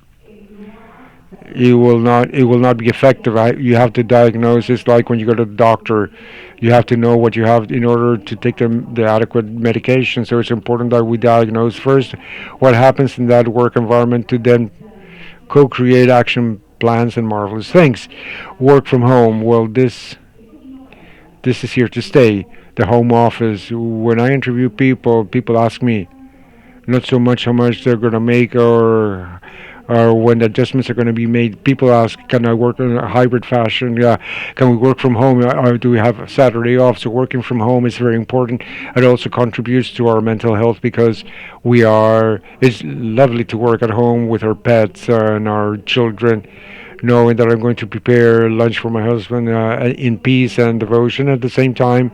it will not be effective. You have to diagnose. It's like when you go to the doctor, you have to know what you have in order to take the adequate medication. So it's important that we diagnose first what happens in that work environment to then co-create action plans and marvelous things. Work from home. Well, this is here to stay. The home office. When I interview people, people ask me not so much how much they're gonna make or when the adjustments are going to be made. People ask, can I work in a hybrid fashion? Yeah. Can we work from home? Or do we have a Saturday off? So working from home is very important. It also contributes to our mental health because it's lovely to work at home with our pets and our children, knowing that I'm going to prepare lunch for my husband in peace and devotion. At the same time,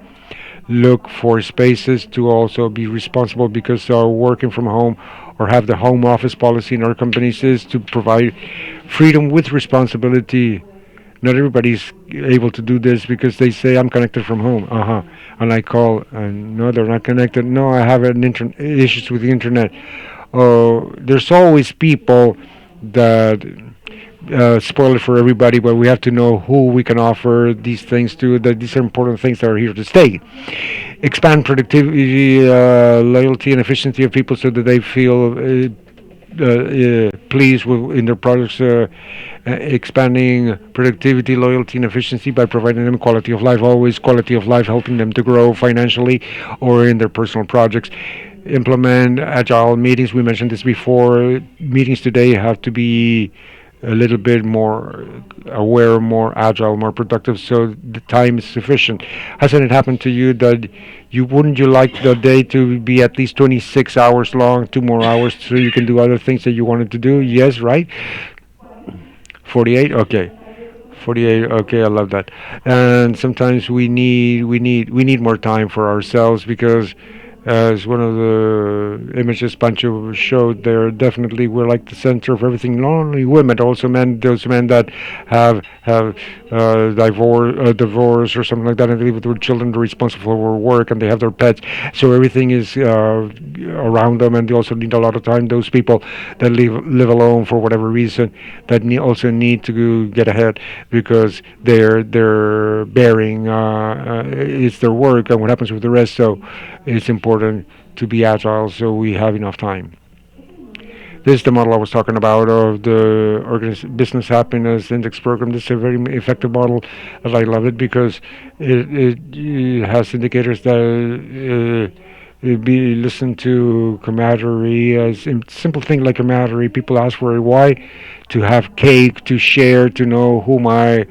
look for spaces to also be responsible because working from home or have the home office policy in our companies is to provide freedom with responsibility. Not everybody's able to do this because they say I'm connected from home. And I call and no, they're not connected. No, I have issues with the internet. There's always people that spoil it for everybody, but we have to know who we can offer these things to. That these are important things that are here to stay. Expand productivity, loyalty, and efficiency of people so that they feel pleased in their products. Expanding productivity, loyalty, and efficiency by providing them quality of life. Always quality of life, helping them to grow financially or in their personal projects. Implement agile meetings. We mentioned this before. Meetings today have to be a little bit more aware, more agile, more productive, so the time is sufficient. Hasn't it happened to you that you like the day to be at least 26 hours long, 2 more hours, so you can do other things that you wanted to do? Yes, right? 48. Okay. 48. Okay, I love that. And sometimes we need more time for ourselves because, as one of the images Pancho showed there, definitely we're like the center of everything. Not only women, also men. Those men that have divorce or something like that, and they live with their children, they're responsible for work, and they have their pets. So everything is around them, and they also need a lot of time. Those people that live alone for whatever reason, that also need to get ahead because they're bearing it's their work and what happens with the rest. So it's important to be agile so we have enough time. This is the model I was talking about of the business happiness index program. This is a very effective model, and I love it because it has indicators that be listen to camaraderie, a simple thing like camaraderie. People ask for it. Why? To have cake, to share, to know who my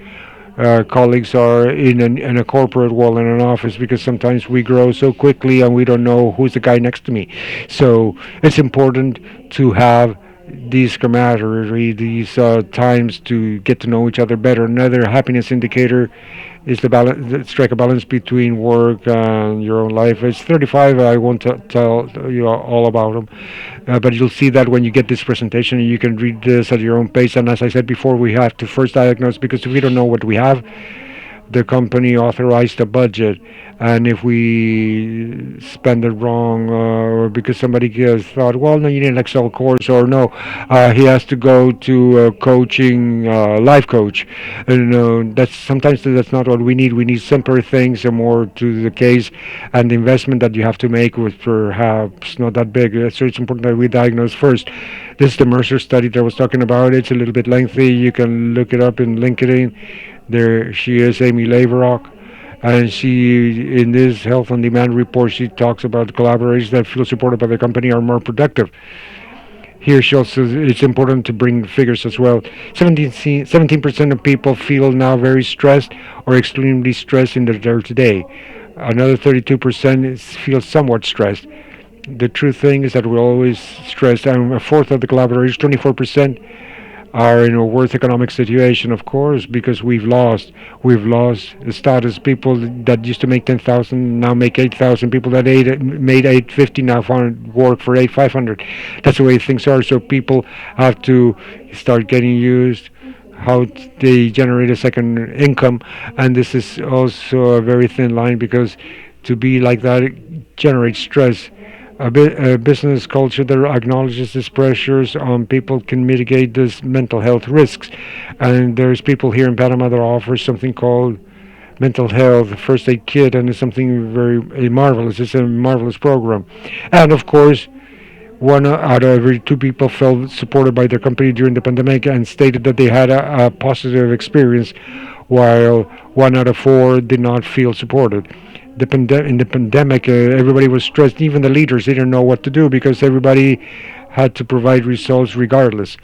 colleagues are in a corporate world, in an office, because sometimes we grow so quickly and we don't know who's the guy next to me. So it's important to have these camaraderie, these times to get to know each other better. Another happiness indicator is strike a balance between work and your own life. It's 35. I won't tell you all about them, but you'll see that when you get this presentation. You can read this at your own pace. And as I said before, we have to first diagnose, because if we don't know what we have, the company authorized a budget, and if we spend it wrong, or because somebody has thought, well, no, you need an Excel course, or no, he has to go to a coaching life coach, and that's sometimes that's not what we need. We need simpler things and more to the case, and the investment that you have to make was perhaps not that big. So it's important that we diagnose first. This is the Mercer study that I was talking about. It's a little bit lengthy. You can look it up in LinkedIn. There she is, Amy Laverock, and she, in this Health on Demand report, she talks about collaborators that feel supported by the company are more productive. Here she also, it's important to bring figures as well. 17% of people feel now very stressed or extremely stressed in their day-to-day. Another 32% feel somewhat stressed. The true thing is that we're always stressed, and a fourth of the collaborators, 24%, are in a worse economic situation, of course, because we've lost the status. People that used to make 10,000 now make 8,000. People that made 850 now find work for 8,500. That's the way things are. So people have to start getting used how they generate a second income, and this is also a very thin line, because to be like that, it generates stress. A business culture that acknowledges these pressures on people can mitigate these mental health risks. And there's people here in Panama that offer something called mental health first aid kit, and it's something very marvelous. It's a marvelous program. And of course, one out of every two people felt supported by their company during the pandemic and stated that they had a positive experience, while one out of four did not feel supported. In the pandemic, everybody was stressed. Even the leaders didn't know what to do because everybody had to provide results regardless.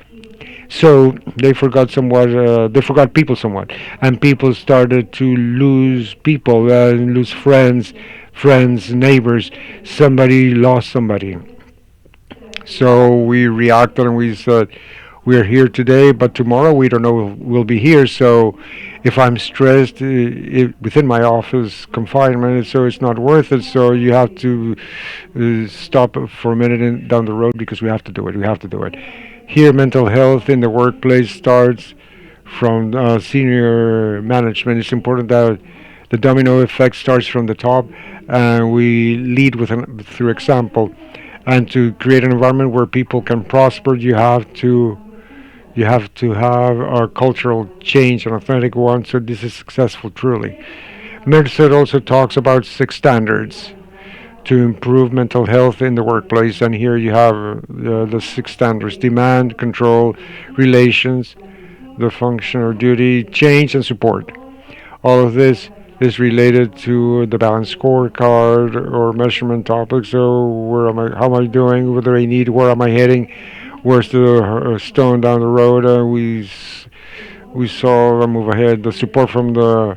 So they forgot somewhat. They forgot people somewhat, and people started to lose people, lose friends, neighbors. Somebody lost somebody. So we reacted and we said, we're here today, but tomorrow we don't know if we'll be here. So if I'm stressed within my office confinement, so it's not worth it. So you have to stop for a minute down the road because we have to do it. We have to do it. Here, mental health in the workplace starts from senior management. It's important that the domino effect starts from the top, and we lead through example. And to create an environment where people can prosper, you have to have a cultural change, an authentic one. So this is successful, truly. Mercer also talks about 6 standards to improve mental health in the workplace, and here you have the 6 standards: demand, control, relations, the function or duty, change, and support. All of this is related to the balance scorecard or measurement topic. So where am I? How am I doing? What do I need? Where am I heading? Where's the stone down the road? We saw a move ahead. The support from the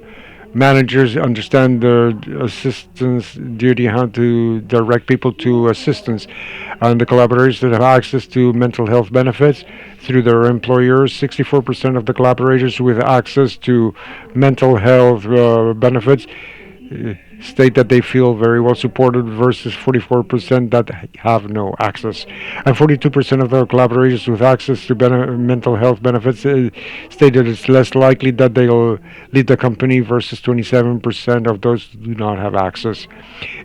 managers understand the assistance duty, how to direct people to assistance, and the collaborators that have access to mental health benefits through their employers. 64% of the collaborators with access to mental health benefits state that they feel very well supported versus 44% that have no access. And 42% of the collaborators with access to mental health benefits state that it's less likely that they'll leave the company versus 27% of those who do not have access.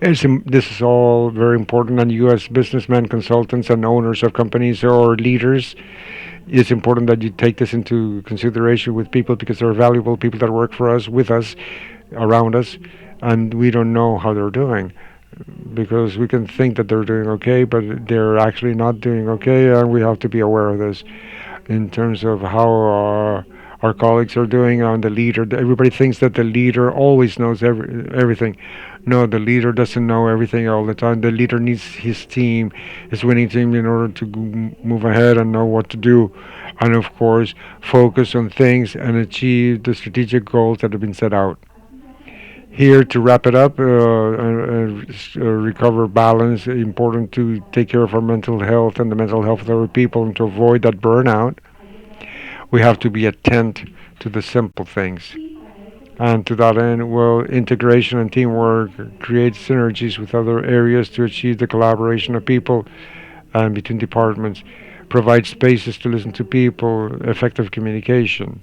This is all very important, and U.S. businessmen, consultants, and owners of companies or leaders, it's important that you take this into consideration with people because they're valuable people that work for us, with us, around us, and we don't know how they're doing because we can think that they're doing okay, but they're actually not doing okay, and we have to be aware of this in terms of how our colleagues are doing on the leader. Everybody thinks that the leader always knows everything. No, the leader doesn't know everything all the time. The leader needs his team, his winning team, in order to move ahead and know what to do. And of course, focus on things and achieve the strategic goals that have been set out. Here to wrap it up, recover balance. Important to take care of our mental health and the mental health of our people, and to avoid that burnout. We have to be attent to the simple things. And to that end, well, integration and teamwork create synergies with other areas to achieve the collaboration of people and between departments. Provide spaces to listen to people, effective communication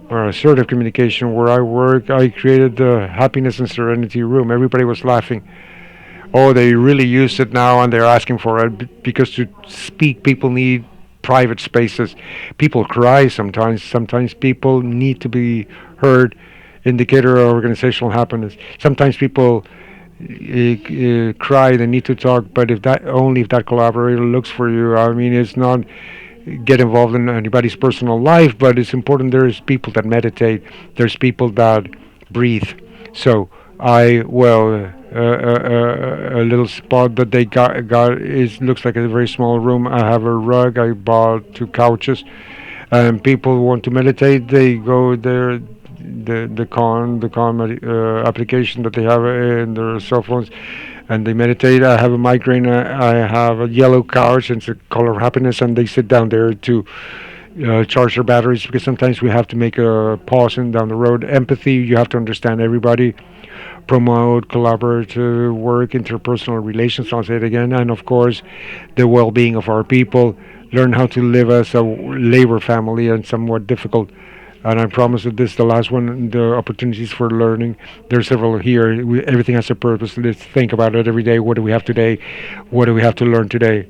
or assertive communication. Where I work, I created the happiness and serenity room. Everybody was laughing. Oh, they really use it now, and they're asking for it because to speak, people need private spaces. People cry sometimes. Sometimes people need to be heard. Indicator of organizational happiness. Sometimes people cry. They need to talk, but if that collaborator looks for you, I mean, it's not get involved in anybody's personal life, but it's important. There's people that meditate. There's people that breathe. So a little spot that they got is looks like a very small room. I have a rug. I bought 2 couches, and people want to meditate. They go there. The application that they have in their cell phones, and they meditate. I have a migraine. I have a yellow couch, and it's a color of happiness, and they sit down there to charge their batteries because sometimes we have to make a pause and down the road. Empathy, you have to understand everybody. Promote collaborative work, interpersonal relations, I'll say it again, and of course, the well being of our people. Learn how to live as a labor family and somewhat difficult. And I promise that this is the last one, the opportunities for learning. There are several here. Everything has a purpose. Let's think about it every day. What do we have today? What do we have to learn today?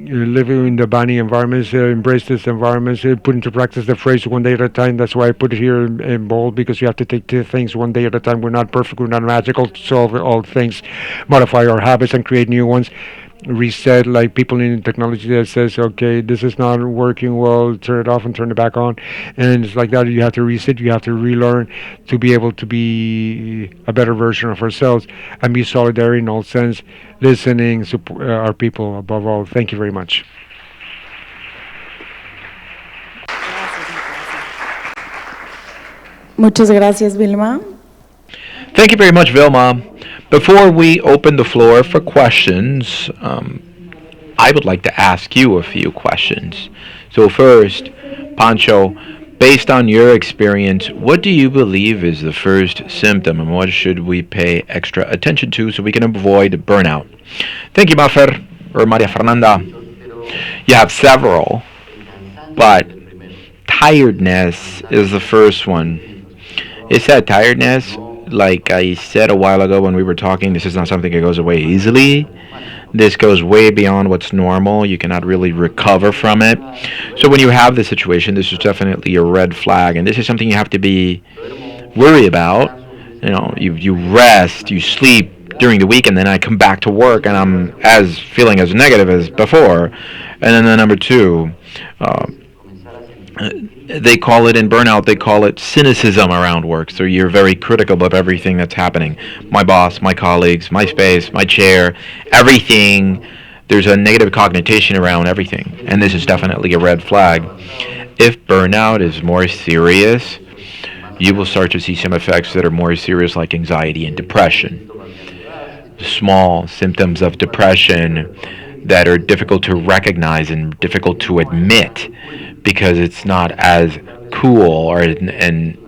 Living in the Bani environments, embrace this environments, put into practice the phrase one day at a time. That's why I put it here in bold, because you have to take things one day at a time. We're not perfect, we're not magical to solve all things, modify our habits and create new ones. Reset, like people in technology that says, okay, this is not working well, turn it off and turn it back on. And it's like that. You have to reset, you have to relearn to be able to be a better version of ourselves and be solidary in all sense, listening, support our people above all. Thank you very much. Muchas gracias, Vilma. Thank you very much, Vilma. Before we open the floor for questions, I would like to ask you a few questions. So, first, Pancho, based on your experience, what do you believe is the first symptom and what should we pay extra attention to so we can avoid burnout? Thank you, Mafer, or Maria Fernanda. You have several, but tiredness is the first one. Is that tiredness? Like I said a while ago when we were talking, this is not something that goes away easily. This goes way beyond what's normal. You cannot really recover from it. So when you have this situation, this is definitely a red flag, and this is something you have to be worried about. You rest, you sleep during the week, and then I come back to work and I'm as feeling as negative as before. And then the number two, uh, they call it in burnout, they call it cynicism around work. So you're very critical of everything that's happening. My boss, my colleagues, my space, my chair, everything. There's a negative connotation around everything. And this is definitely a red flag. If burnout is more serious, you will start to see some effects that are more serious, like anxiety and depression. Small symptoms of depression that are difficult to recognize and difficult to admit because it's not as cool or and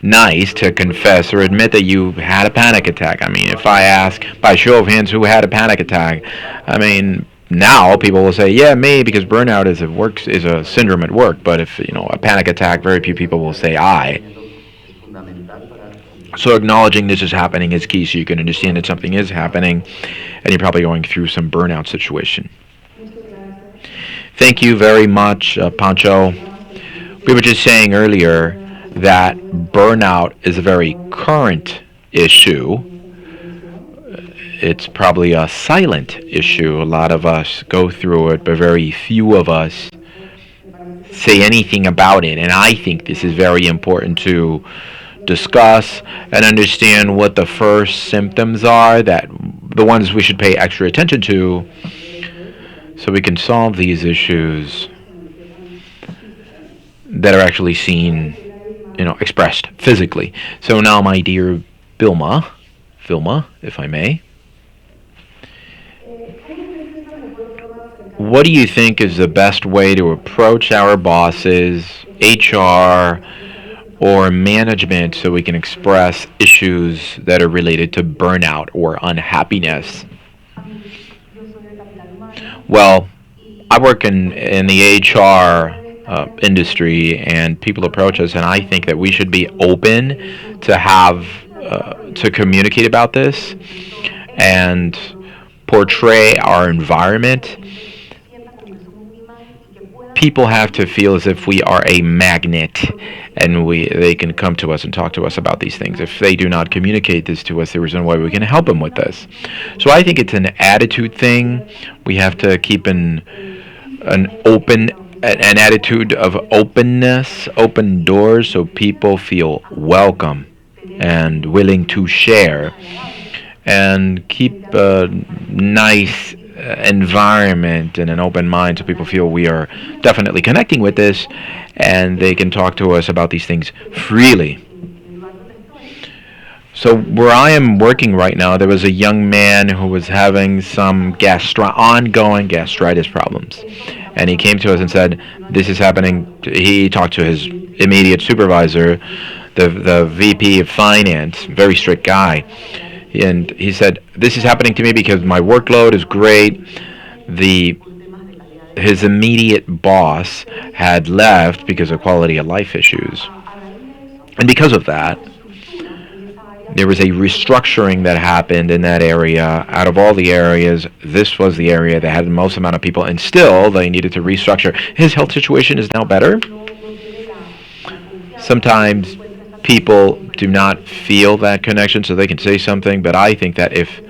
nice to confess or admit that you had a panic attack. I mean, if I ask by show of hands who had a panic attack, I mean, now people will say, yeah, me, because burnout is a syndrome at work. But if a panic attack, very few people will say I. So acknowledging this is happening is key, so you can understand that something is happening, and you're probably going through some burnout situation. Thank you very much, Pancho. We were just saying earlier that burnout is a very current issue. It's probably a silent issue. A lot of us go through it, but very few of us say anything about it. And I think this is very important to discuss and understand what the first symptoms are, that the ones we should pay extra attention to, so we can solve these issues that are actually seen, expressed physically. So now, my dear Vilma, if I may, what do you think is the best way to approach our bosses, HR, or management so we can express issues that are related to burnout or unhappiness? Well, I work in the HR industry, and people approach us, and I think that we should be open to have to communicate about this and portray our environment. People have to feel as if we are a magnet, and they can come to us and talk to us about these things. If they do not communicate this to us, there is no way we can help them with this. So I think it's an attitude thing. We have to keep an attitude of openness, open doors, so people feel welcome and willing to share, and keep a nice environment and an open mind so people feel we are definitely connecting with this and they can talk to us about these things freely. So where I am working right now, there was a young man who was having some ongoing gastritis problems. And he came to us and said, this is happening. He talked to his immediate supervisor, the VP of finance, very strict guy. And he said, this is happening to me because my workload is great. His immediate boss had left because of quality of life issues. And because of that, there was a restructuring that happened in that area. Out of all the areas, this was the area that had the most amount of people, and still they needed to restructure. His health situation is now better. Sometimes people do not feel that connection, so they can say something, but I think that if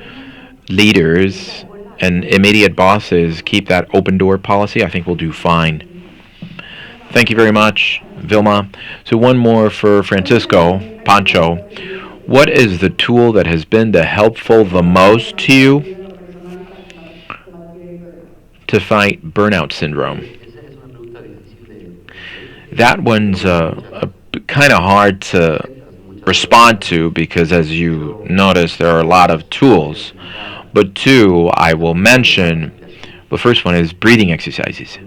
leaders and immediate bosses keep that open door policy, I think we'll do fine. Thank you very much, Vilma. So one more for Francisco, Pancho. What is the tool that has been helpful the most to you to fight burnout syndrome? That one's a kind of hard to respond to because, as you notice, there are a lot of tools. But two, I will mention the first one is breathing exercises.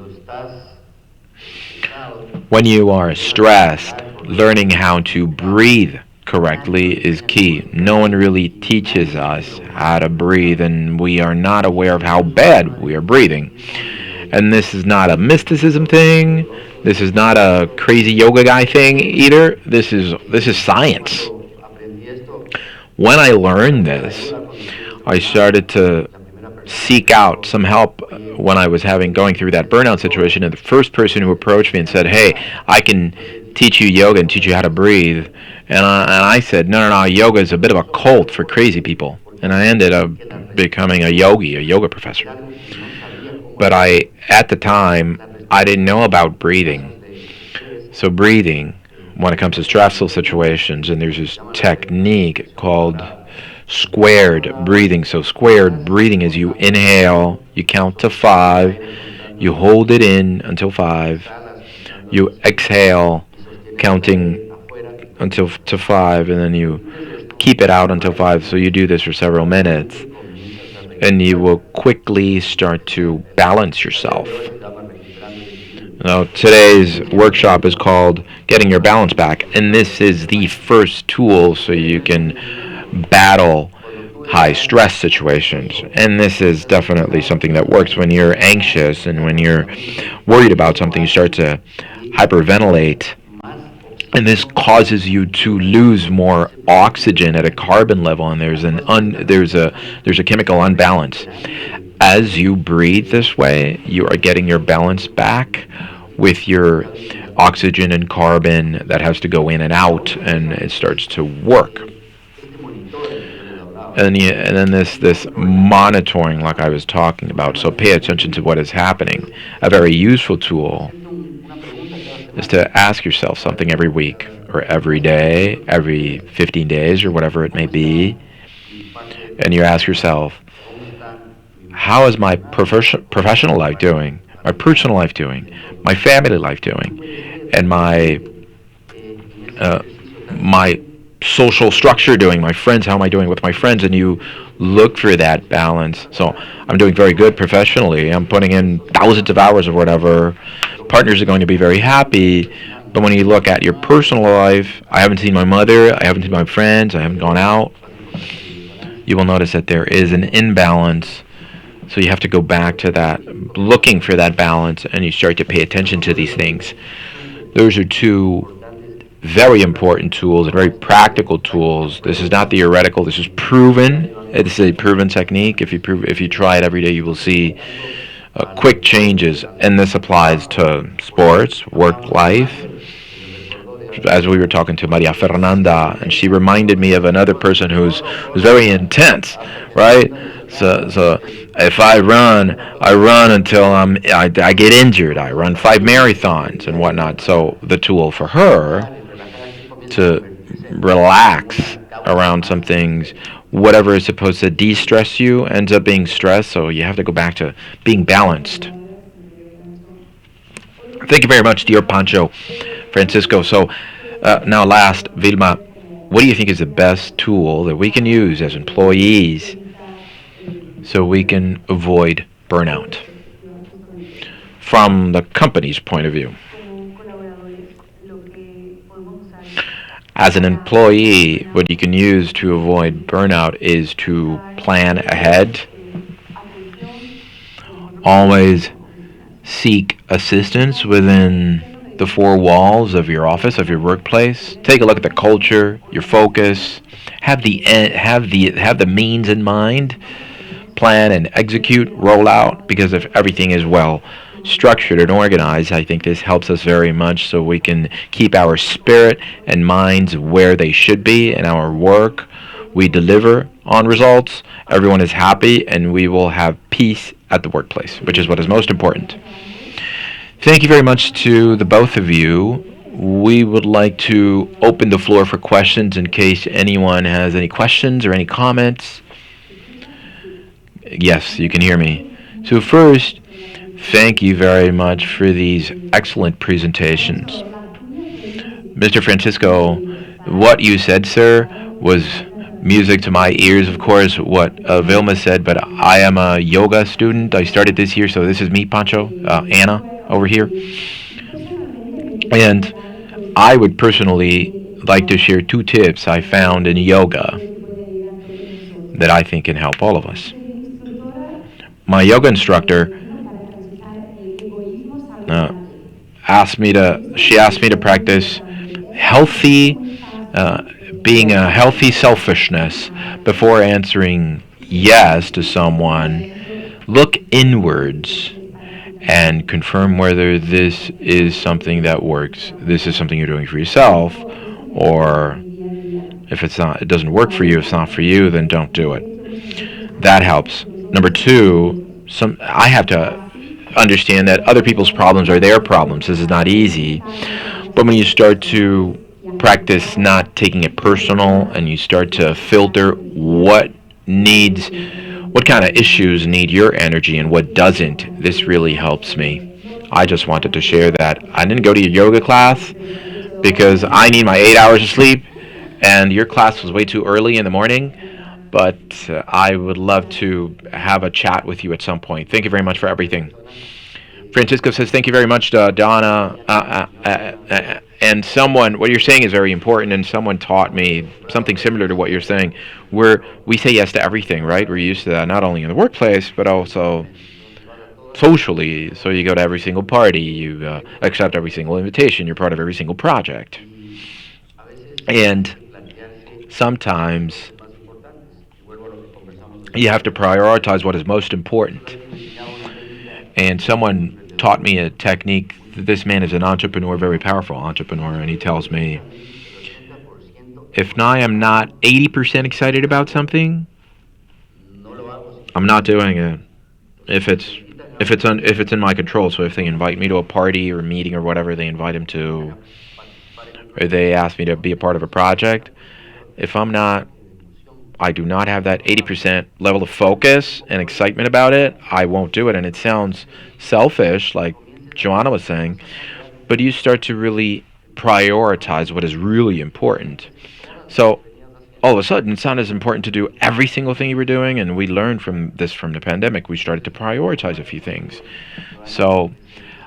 When you are stressed, learning how to breathe correctly is key. No one really teaches us how to breathe, and we are not aware of how bad we are breathing. And this is not a mysticism thing. This is not a crazy yoga guy thing either. This is science. When I learned this, I started to seek out some help when I was having going through that burnout situation. And the first person who approached me and said, "Hey, I can teach you yoga and teach you how to breathe," and I said, "No, no, no. Yoga is a bit of a cult for crazy people." And I ended up becoming a yogi, a yoga professor. But at the time, I didn't know about breathing. So breathing, when it comes to stressful situations, and there's this technique called squared breathing. So squared breathing is you inhale, you count to five, you hold it in until five, you exhale, counting until to five, and then you keep it out until five. So you do this for several minutes, and you will quickly start to balance yourself. Now, today's workshop is called Getting Your Balance Back, and this is the first tool so you can battle high stress situations. And this is definitely something that works when you're anxious and when you're worried about something, you start to hyperventilate. And this causes you to lose more oxygen at a carbon level, and there's a chemical unbalance. As you breathe this way, you are getting your balance back with your oxygen and carbon that has to go in and out, and it starts to work. And then this monitoring, like I was talking about. So pay attention to what is happening. A very useful tool is to ask yourself something every week or every day, every 15 days or whatever it may be, and you ask yourself, how is my professional life doing? My personal life doing? My family life doing? And my social structure doing? My friends, how am I doing with my friends? And you look for that balance. So I'm doing very good professionally. I'm putting in thousands of hours or whatever. Partners are going to be very happy. But when you look at your personal life, I haven't seen my mother, I haven't seen my friends, I haven't gone out. You will notice that there is an imbalance. So you have to go back to that, looking for that balance, and you start to pay attention to these things. Those are two very important tools and very practical tools. This is not theoretical. This is proven. It's a proven technique. If you try it every day, you will see quick changes. And this applies to sports, work life. As we were talking to María Fernanda, and she reminded me of another person who's very intense, right? So if I run until I get injured. I run 5 marathons and whatnot. So the tool for her to relax around some things, whatever is supposed to de-stress you ends up being stress. So you have to go back to being balanced. Thank you very much, dear Pancho Francisco. So now last, Vilma, what do you think is the best tool that we can use as employees so we can avoid burnout from the company's point of view? As an employee, what you can use to avoid burnout is to plan ahead. Always seek assistance within the four walls of your office, of your workplace. Take a look at the culture, your focus. Have the means in mind. Plan and execute, roll out, because if everything is well structured and organized, I think this helps us very much so we can keep our spirit and minds where they should be in our work. We deliver on results, everyone is happy, and we will have peace at the workplace, which is what is most important. Thank you very much to the both of you. We would like to open the floor for questions in case anyone has any questions or any comments. Yes, you can hear me. So first, thank you very much for these excellent presentations. Mr. Francisco, what you said, sir, was music to my ears. Of course, what Vilma said, but I am a yoga student. I started this year, so this is me, Pancho, Anna over here. And I would personally like to share two tips I found in yoga that I think can help all of us. My yoga instructor uh, she asked me to practice healthy, being a healthy selfishness before answering yes to someone. Look inwards and confirm whether this is something that works. This is something you're doing for yourself, or if it's not, it doesn't work for you. If it's not for you, then don't do it. That helps. Number two, I have to understand that other people's problems are their problems. This is not easy. But when you start to practice not taking it personal and you start to filter what kind of issues need your energy and what doesn't, this really helps me. I just wanted to share that. I didn't go to your yoga class because I need my 8 hours of sleep, and your class was way too early in the morning. But I would love to have a chat with you at some point. Thank you very much for everything. Francisco says, thank you very much, Donna. And someone, what you're saying is very important, and someone taught me something similar to what you're saying, where we say yes to everything, right? We're used to that, not only in the workplace, but also socially. So you go to every single party, you accept every single invitation, you're part of every single project. And sometimes you have to prioritize what is most important. And someone taught me a technique. This man is an entrepreneur, very powerful entrepreneur, and he tells me, if I am not 80% excited about something, I'm not doing it. If it's in my control. So if they invite me to a party or a meeting or whatever they invite him to, or they ask me to be a part of a project, if I do not have that 80% level of focus and excitement about it, I won't do it. And it sounds selfish, like Joanna was saying, but you start to really prioritize what is really important. So all of a sudden, it's not as important to do every single thing you were doing, and we learned from the pandemic. We started to prioritize a few things. So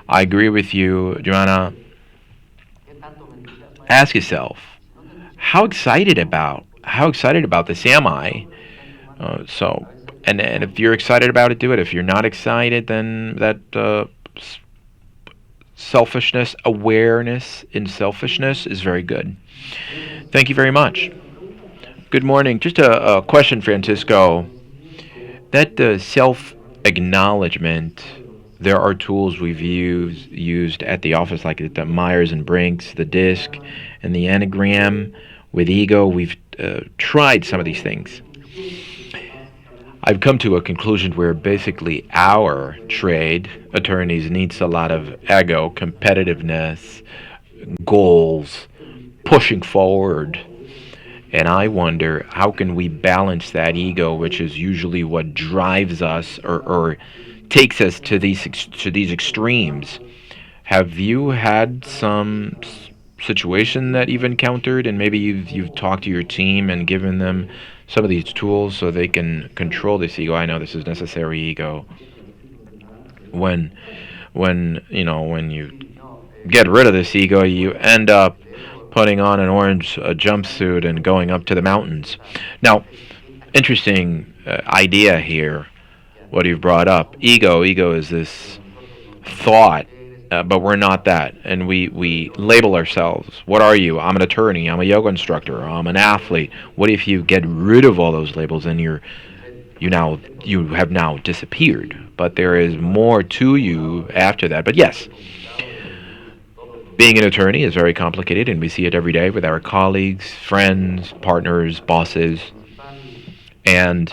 I agree with you, Joanna. Ask yourself, how excited about this am I? And if you're excited about it, do it. If you're not excited, then that selfishness, awareness in selfishness is very good. Thank you very much. Good morning. Just a question, Francisco. That self-acknowledgement, there are tools we've used at the office, like the Myers and Brinks, the DISC, and the Enneagram. With ego, we've tried some of these things. I've come to a conclusion where basically our trade, attorneys, needs a lot of ego, competitiveness, goals, pushing forward. And I wonder, how can we balance that ego, which is usually what drives us or takes us to these extremes? Have you had some situation that you've encountered, and maybe you've talked to your team and given them some of these tools so they can control this ego? I know this is necessary ego. When you get rid of this ego, you end up putting on an orange jumpsuit and going up to the mountains. Now, interesting idea here, what you've brought up. Ego is this thought, but we're not that. And we label ourselves. What are you? I'm an attorney. I'm a yoga instructor. I'm an athlete. What if you get rid of all those labels and you have now disappeared? But there is more to you after that. But yes, being an attorney is very complicated, and we see it every day with our colleagues, friends, partners, bosses. And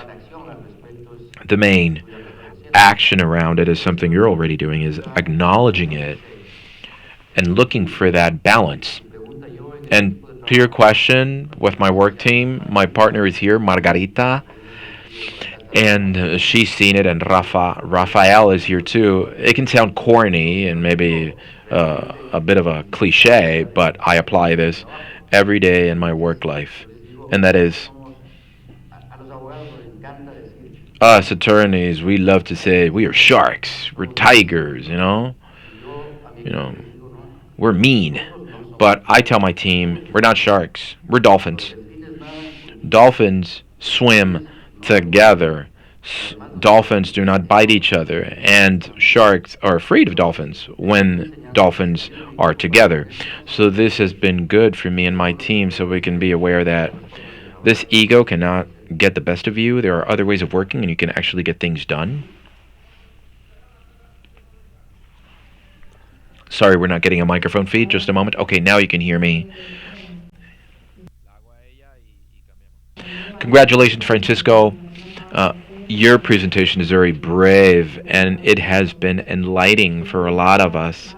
the main action around it is something you're already doing, is acknowledging it and looking for that balance. And to your question, with my work team, my partner is here, Margarita, and she's seen it, and Rafael is here too. It can sound corny and maybe a bit of a cliche, but I apply this every day in my work life, and that is us attorneys. We love to say we are sharks, we're tigers, you know, we're mean. But I tell my team, we're not sharks, we're dolphins. Dolphins swim together. Dolphins do not bite each other, and sharks are afraid of dolphins when dolphins are together. So this has been good for me and my team, so we can be aware that this ego cannot get the best of you. There are other ways of working, and you can actually get things done. Sorry, we're not getting a microphone feed. Just a moment. Okay, now you can hear me. Congratulations, Francisco. Uh, your presentation is very brave, and it has been enlightening for a lot of us.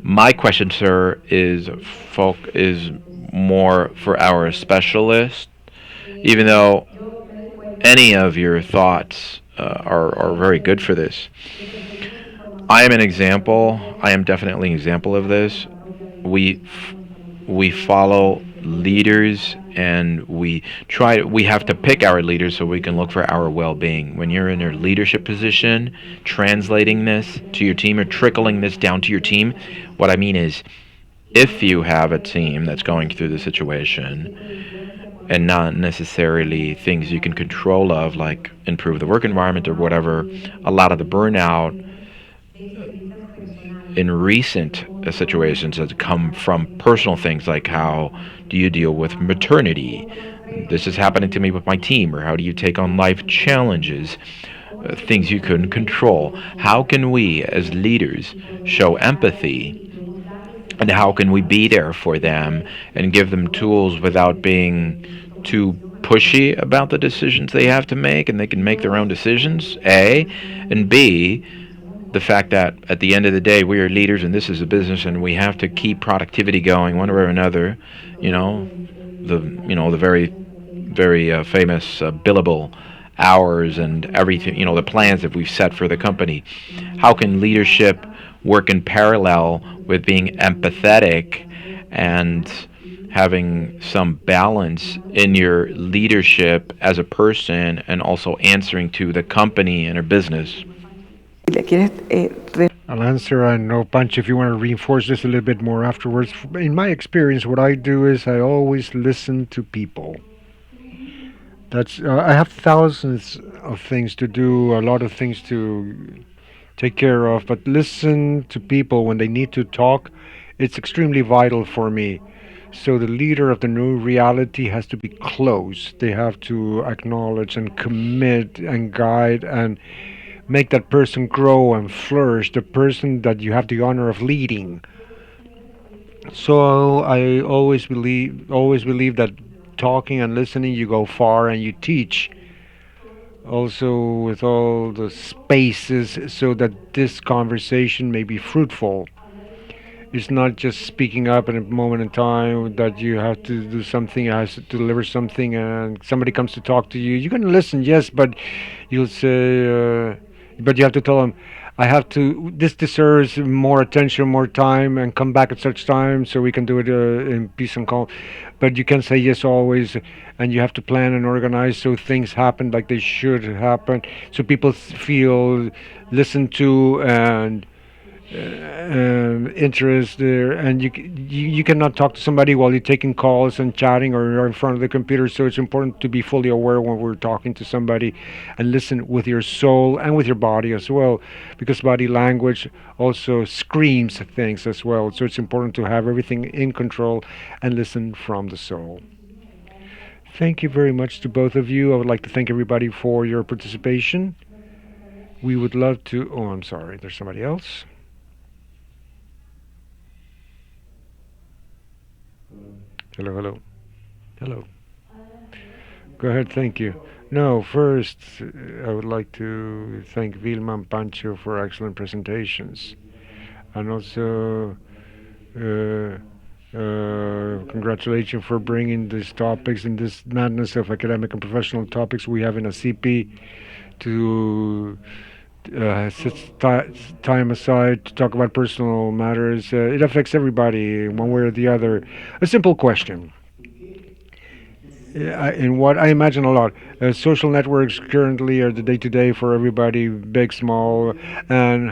My question, sir, is more for our specialist. Even though any of your thoughts are very good for this, I am an example. I am definitely an example of this. We we follow leaders, and we have to pick our leaders so we can look for our well-being. When you're in a leadership position, translating this to your team or trickling this down to your team, what I mean is, if you have a team that's going through the situation and not necessarily things you can control of, like improve the work environment or whatever, a lot of the burnout in recent situations has come from personal things, like how do you deal with maternity? This is happening to me with my team. Or how do you take on life challenges, things you couldn't control? How can we as leaders show empathy, and how can we be there for them and give them tools without being too pushy about the decisions they have to make, and they can make their own decisions, A, and B, the fact that at the end of the day we are leaders and this is a business and we have to keep productivity going one way or another. You know, the very famous billable hours and everything. The plans that we've set for the company. How can leadership work in parallel with being empathetic and having some balance in your leadership as a person, and also answering to the company and our business? I'll answer. I know, Pancho, if you want to reinforce this a little bit more afterwards. In my experience, what I do is I always listen to people. That's I have thousands of things to do, a lot of things to take care of, but listen to people when they need to talk. It's extremely vital for me. So the leader of the new reality has to be close. They have to acknowledge and commit and guide and make that person grow and flourish, the person that you have the honor of leading. So I always believe that talking and listening you go far and you teach also with all the spaces so that this conversation may be fruitful. It's not just speaking up in a moment in time that you have to do something, you have to deliver something, and somebody comes to talk to you. You're going to listen, yes, but you'll say, but you have to tell them, I have to, this deserves more attention, more time, and come back at such time so we can do it in peace and calm. But you can't say yes always, and you have to plan and organize so things happen like they should happen, so people feel listened to and interest there, and you cannot talk to somebody while you're taking calls and chatting or you're in front of the computer. So it's important to be fully aware when we're talking to somebody and listen with your soul and with your body as well, because body language also screams things as well. So it's important to have everything in control and listen from the soul. Thank you very much to both of you. I would like to thank everybody for your participation. We would love to. Oh, I'm sorry, there's somebody else. Hello, hello, hello. Go ahead, thank you. No, first, I would like to thank Vilma and Pancho for excellent presentations. And also, congratulations for bringing these topics and this madness of academic and professional topics we have in ASIPI to sets time aside to talk about personal matters. It affects everybody one way or the other. A simple question. In what I imagine a lot, social networks currently are the day to day for everybody, big, small, and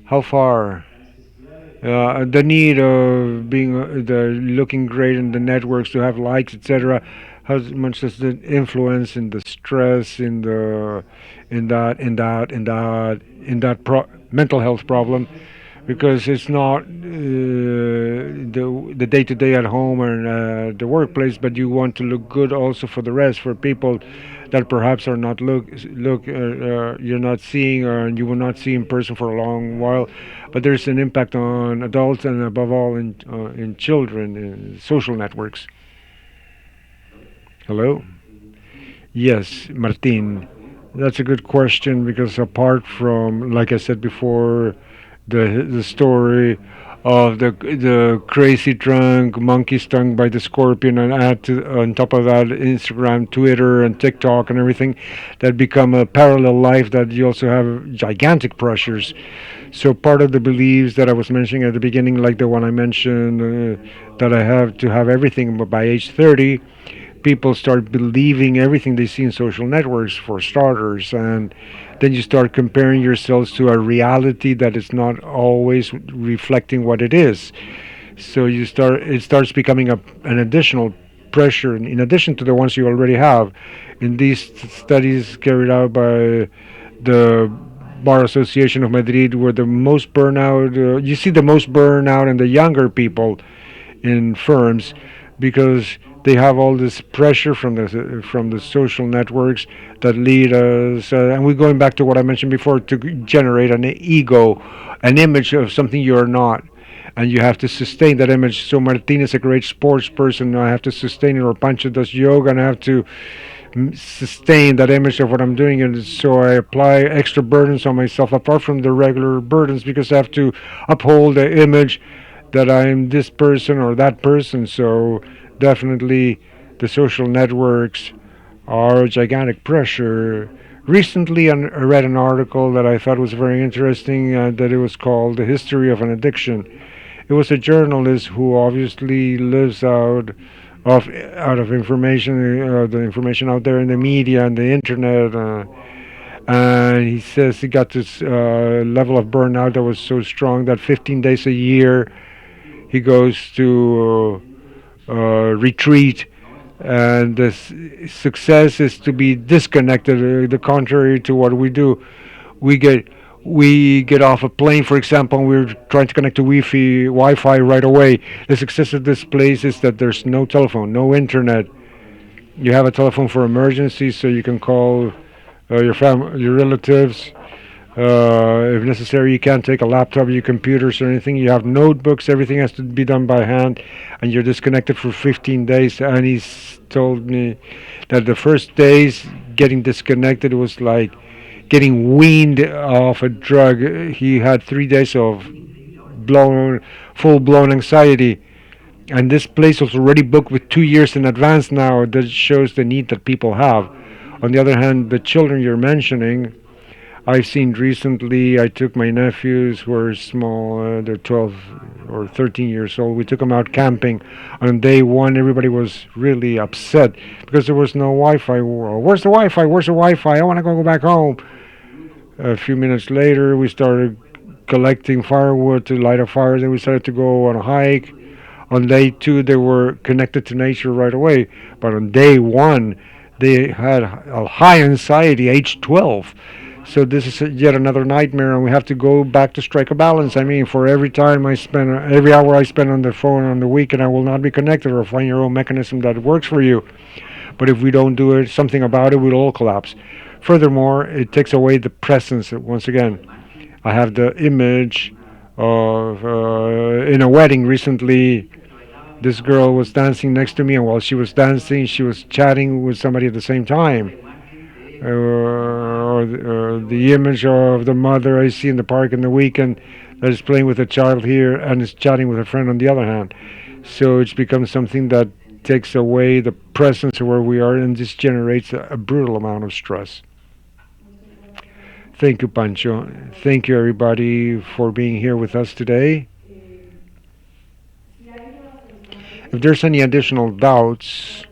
how far the need of being the looking great in the networks to have likes, etc. How much does it influence in the stress, in that mental health problem? Because it's not the day to day at home and the workplace, but you want to look good also for the rest, for people that perhaps are not you're not seeing or you will not see in person for a long while, but there's an impact on adults and above all in children in social networks. Hello. Yes, Martin. That's a good question because apart from, like I said before, the story of the crazy drunk monkey stung by the scorpion, and add on top of that Instagram, Twitter, and TikTok and everything, that become a parallel life that you also have gigantic pressures. So part of the beliefs that I was mentioning at the beginning, like the one I mentioned, that I have to have everything by age 30, people start believing everything they see in social networks for starters, and then you start comparing yourselves to a reality that is not always reflecting what it is. So it starts becoming an additional pressure in addition to the ones you already have. In these studies carried out by the Bar Association of Madrid, where the most burnout, you see the most burnout in the younger people in firms, because they have all this pressure from the social networks that lead us, and we're going back to what I mentioned before, to generate an ego, an image of something you're not, and you have to sustain that image. So Martin is a great sports person. I have to sustain it, or Pancho does yoga, and I have to sustain that image of what I'm doing, and so I apply extra burdens on myself apart from the regular burdens because I have to uphold the image that I'm this person or that person. So definitely the social networks are a gigantic pressure. Recently, I read an article that I thought was very interesting, that it was called The History of an Addiction. It was a journalist who obviously lives out of information, the information out there in the media and the internet. And he says he got this level of burnout that was so strong that 15 days a year he goes to retreat, and the success is to be disconnected. The contrary to what we do, we get we get off a plane, for example, and we're trying to connect to Wi-Fi right away. The success of this place is that there's no telephone, no internet. You have a telephone for emergencies, so you can call your relatives. If necessary, you can't take a laptop, your computers, or anything. You have notebooks. Everything has to be done by hand, and you're disconnected for 15 days. And he's told me that the first days getting disconnected was like getting weaned off a drug. He had 3 days of full-blown anxiety. And this place was already booked with 2 years in advance now. That shows the need that people have. On the other hand, the children you're mentioning, I've seen recently. I took my nephews who are small, they're 12 or 13 years old. We took them out camping. On day one, everybody was really upset because there was no Wi-Fi. Where's the Wi-Fi? Where's the Wi-Fi? I want to go back home. A few minutes later, we started collecting firewood to light a fire. Then we started to go on a hike. On day two, they were connected to nature right away. But on day one, they had a high anxiety, age 12. So this is yet another nightmare, and we have to go back to strike a balance. I mean, for every hour I spend on the phone on the weekend, I will not be connected, or find your own mechanism that works for you. But if we don't do something about it, we'll all collapse. Furthermore, it takes away the presence. Once again, I have the image of in a wedding recently. This girl was dancing next to me, and while she was dancing, she was chatting with somebody at the same time. Or the image of the mother I see in the park in the weekend that is playing with a child here and is chatting with a friend on the other hand. So it's become something that takes away the presence of where we are, and this generates a brutal amount of stress. Thank you, Pancho. Thank you, everybody, for being here with us today. If there's any additional doubts,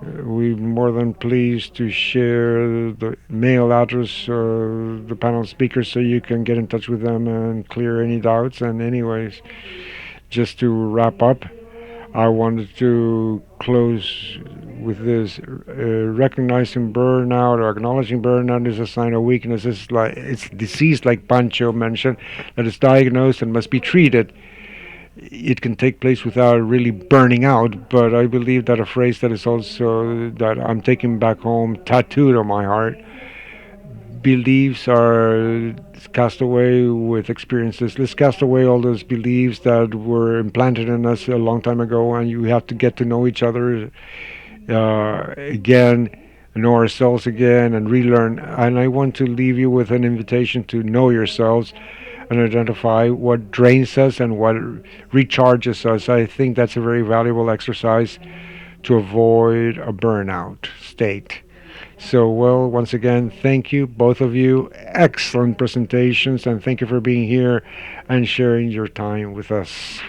we're more than pleased to share the mail address of the panel speakers so you can get in touch with them and clear any doubts. And, anyways, just to wrap up, I wanted to close with this: recognizing burnout or acknowledging burnout is a sign of weakness. It's disease, like Pancho mentioned, that is diagnosed and must be treated. It can take place without really burning out, but I believe that a phrase that is also that I'm taking back home, tattooed on my heart: beliefs are cast away with experiences. Let's cast away all those beliefs that were implanted in us a long time ago, and you have to get to know each other again, know ourselves again, and relearn. And I want to leave you with an invitation to know yourselves and identify what drains us and what recharges us. I think that's a very valuable exercise to avoid a burnout state. So, well, once again, thank you, both of you. Excellent presentations, and thank you for being here and sharing your time with us.